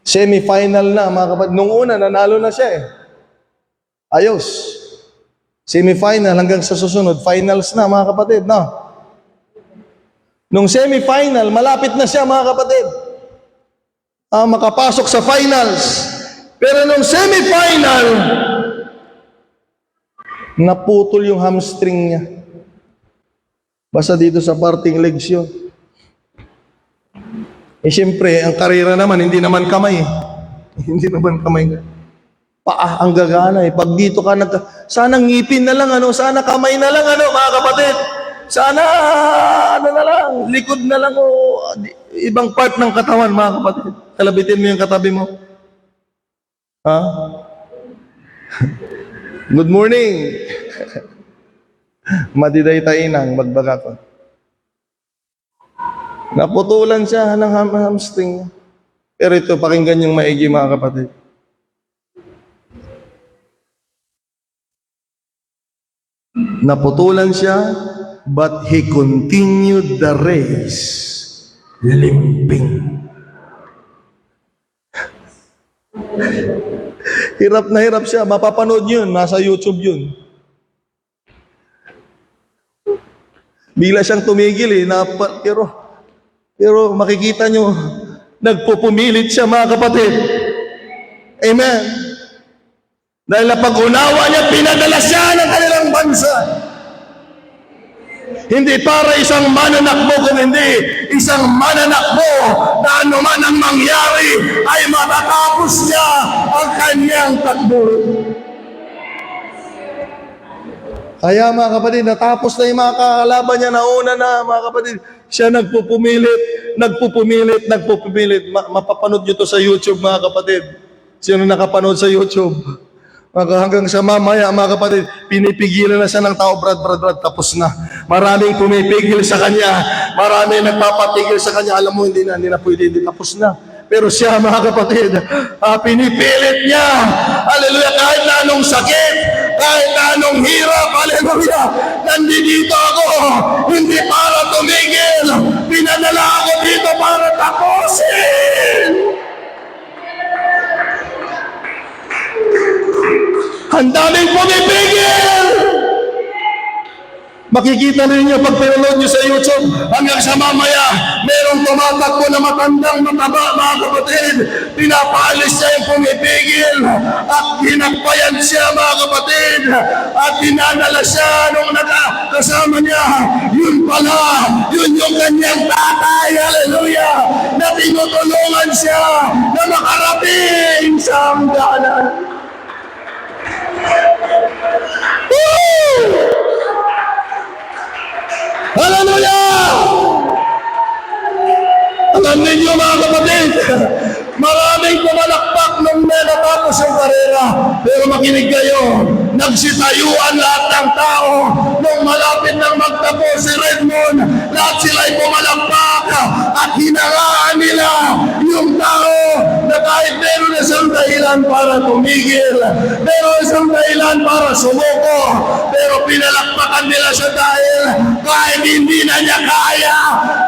Semi-final na, mga kapatid. Nung una, nanalo na siya eh. Ayos. Semi-final hanggang sa susunod, finals na, mga kapatid, no? Nung semi-final, malapit na siya, mga kapatid. Makapasok sa finals. Pero nung semi-final, naputol yung hamstring niya. Basta dito sa parting legs yun. Siyempre, ang karera naman, hindi naman kamay. Hindi naman kamay. Paa ang gagana eh. Pag dito ka sana ngipin na lang, sana kamay na lang, mga kapatid. Sana, na lang, likod na lang o ibang part ng katawan, mga kapatid. Kalabitin mo yung katabi mo. Good morning. Madiday tainang, magbaga ko. Naputulan siya ng hamstring. Pero ito, pakinggan yung maigi, mga kapatid. Naputulan siya but he continued the race limping. Hirap na hirap siya. Mapapanood yun. Nasa YouTube yun. Bigla siyang tumigil pero makikita nyo, nagpupumilit siya, mga kapatid. Amen. Dahil napag-unawa niya, pinadala siya ng kanilang bansa. Hindi para isang mananakbo, kung hindi isang mananakbo na anuman ang mangyari ay matatapos niya ang kanyang takbo. Kaya mga kapatid, natapos na yung mga kakalaban niya, nauna na mga kapatid, siya nagpupumilit. Mapapanood nyo to sa YouTube mga kapatid. Sino nakapanood sa YouTube? Hanggang sa mamaya mga kapatid, pinipigilan na siya ng tao, brad, tapos na. Maraming pumipigil sa kanya, maraming nagpapatigil sa kanya, alam mo, hindi na pwede, tapos na. Pero siya mga kapatid, pinipilit niya, hallelujah, kahit na anong sakit, kahit na anong hirap, hallelujah, nandito ako, hindi para tumigil, pinadala ako dito para tapusin. Ang daming pumipigil. Makikita ninyo pag pinanood nyo sa YouTube, hanggang sa mamaya, merong tumatakbo na matandang mataba, mga kapatid. Pinapaalis siya yung pumipigil at hinakbayan siya, mga kapatid. At dinadala siya nung nakasama niya. Yun pala, yun yung kanyang tatay, hallelujah, na tinutulungan siya na makarating sa hangganan. Hallelujah! Alam ninyo mga kapatid, maraming pumalakpak nung natapos yung karera. Pero makinig kayo, nagsitayuan lahat ng tao. Nung malapit nang magtapos si Redmond, lahat sila'y pumalakpak at hinangaan nila yung tao na kahit meron isang dahilan para tumigil, meron isang dahilan para sumuko, pero pinalakpakan nila siya dahil kahit hindi na niya kaya,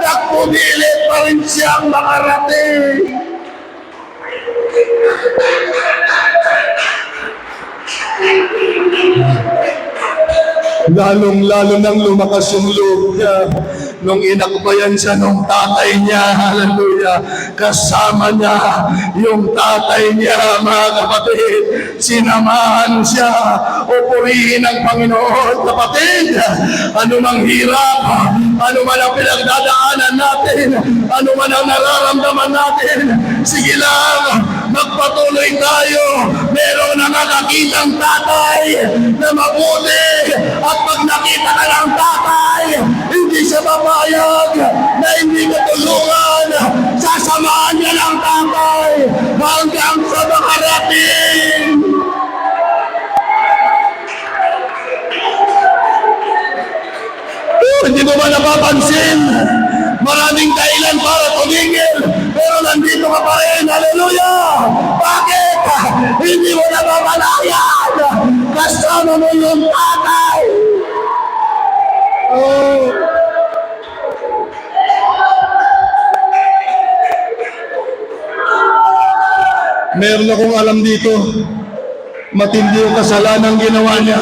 nagpumilit pa rin siyang makarating. Lalong-lalo nang lumakas yung loob niya nung inakbayan siya nung tatay niya, hallelujah, kasama niya yung tatay niya, mga kapatid, sinamahan siya, o purihin ang Panginoon, kapatid, ano mang hirap, ano man ang pinagdadaanan natin, ano man ang nararamdaman natin, sige lang, magpatuloy tayo, meron na nakakitang tatay na mabuti, at pag nakita ka ng tatay, hindi siya papayag na hindi ka tulungan, sasamahan niya ng tatay hanggang sa makarating. Hindi mo ba napapansin? Maraming dahilan para tumigil, pero nandito ka pa rin, hallelujah! Bakit? Hindi mo napapalayan, kasama mo yung tatay. Oh. Meron akong alam dito, matindi yung kasalanan ginawa niya.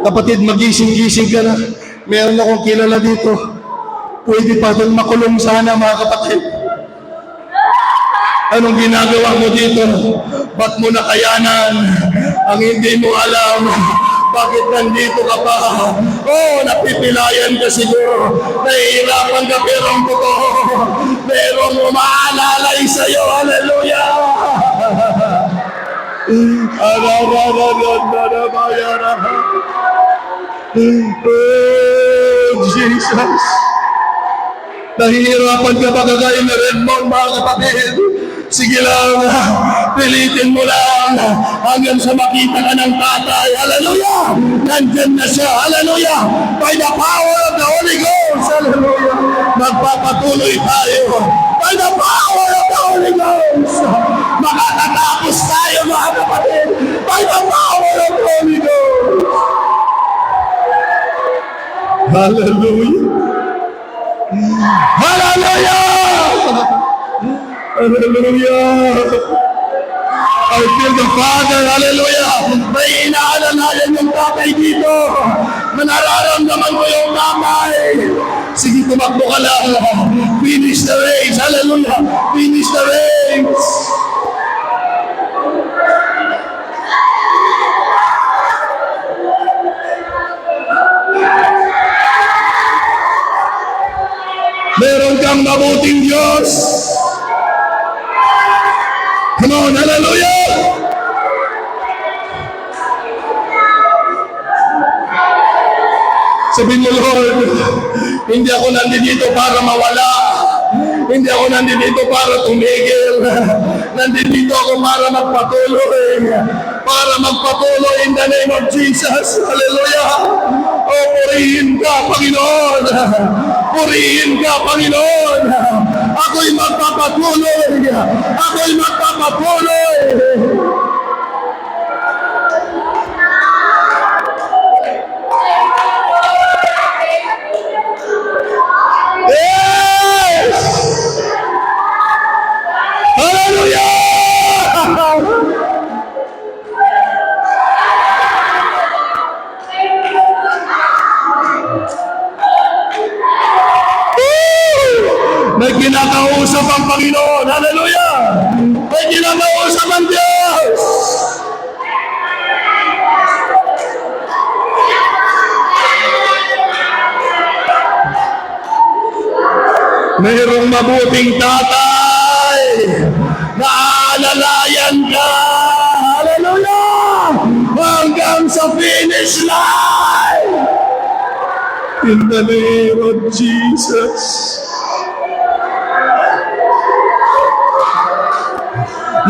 Kapatid, magising-gising ka na. Meron akong kilala dito. Pwede pa itong makulong sana, mga kapatid. Anong ginagawa mo dito? Ba't mo nakayanan? Ang hindi mo alam, bakit nandito ka pa? Oh, napipilayan ka siguro. Nahihirapan ka, pero ang totoo, merong umaalalay sa'yo. Hallelujah! Oh, Jesus! Nahihirapan ka ba kagaya na Redmond, mga kapatid? Sige lang, pilitin mo lang hanggang sa makita ka ng tatay. Hallelujah! Nandyan na siya. Hallelujah! By the power of the Holy Ghost. Hallelujah! Magpapatuloy tayo. By the power of the Holy Ghost. Makatatapos tayo, mga kapatid. By the power of the Holy Ghost. Hallelujah! Hallelujah! Hallelujah! I feel the Father, hallelujah! May inaalalayan yung tatay dito. Nararamdaman ko yung mamay. Sige, tumakbo ka lang. Finish the race, hallelujah! Finish the race! Meron kang mabuting Diyos. Come on, hallelujah! Sabihin mo, Lord, hindi ako nandito para mawala. Hindi ako nandito para tumigil. Nandito ako para magpatuloy. Para magpatuloy in the name of Jesus. Hallelujah! O, purihin ka, Panginoon. Purihin ka, Panginoon. Ako'y magpapatuloy. Ako'y magpapatuloy. Yes! Hallelujah! May kinakausap ang Panginoon. Hallelujah! May kinakausap ang Diyos. Mayroong mabuting tatay na aalalayan ka. Hallelujah! Hanggang sa finish line. In the name of Jesus.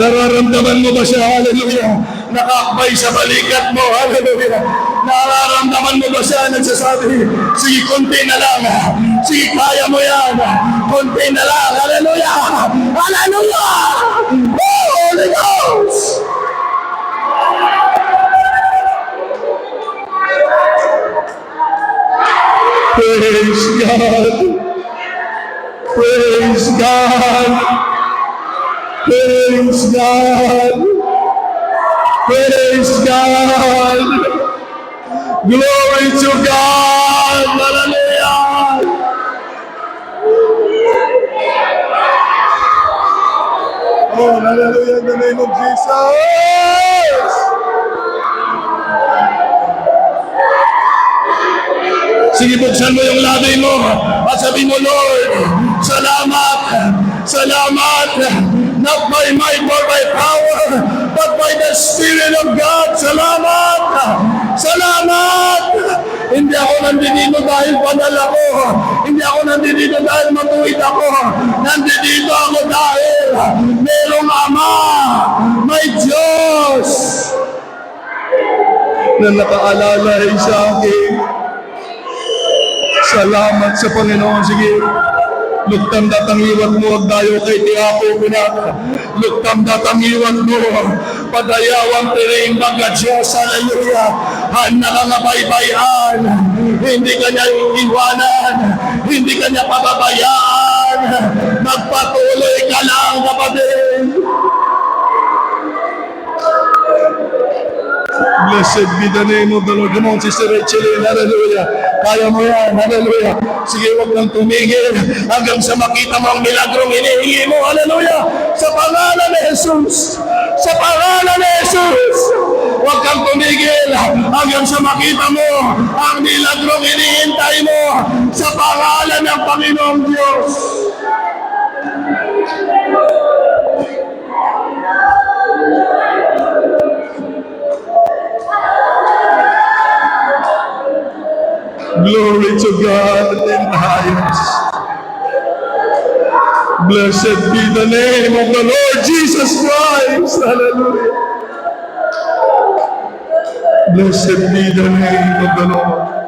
Nararamdaman mo ba siya? Hallelujah. Nakakbay sa balikat mo. Hallelujah. Nararamdaman mo ba siya? Nagsasabi, sige, konti na lang. Sige, kaya mo yan. Konti na lang. Hallelujah. Hallelujah. Oh, Holy Ghost. Praise God. Praise God. Praise God. Praise God. Glory to God. Hallelujah. Oh, hallelujah in the name of Jesus. Sige, buksan mo yung labi mo at sabihin mo, Lord, salamat, salamat, not by might or by power, but by the Spirit of God. Salamat, salamat. Hindi ako nandito dahil banal ako. Hindi ako nandito dahil matuwid ako. Nandito ako dahil merong Ama, may Diyos na nakaalalay sa akin. Salamat sa Panginoon. Sige, luktam datangiwan mo, wag dayo kay Tiapo pinaka. Luktam datangiwan mo, padayawang tiring mga Diyos. Hallelujah. Handa ka nga baybayan. Hindi ka niya iwanan. Hindi ka niya pababayaan. Magpatuloy ka lang, kapatid. Blessed be the name of the Lord. Come on, Sister Rachel. Hallelujah. Kaya mo yan. Hallelujah. Sige, huwag nang tumigil hanggang sa makita mo ang milagrong hinihingi mo. Hallelujah. Sa pangalan ni Jesus. Sa pangalan ni Jesus. Huwag kang tumigil hanggang sa makita mo ang milagrong hinihintay mo. Sa pangalan ng Panginoong Diyos. Glory to God in the highest. Blessed be the name of the Lord Jesus Christ. Hallelujah. Blessed be the name of the Lord.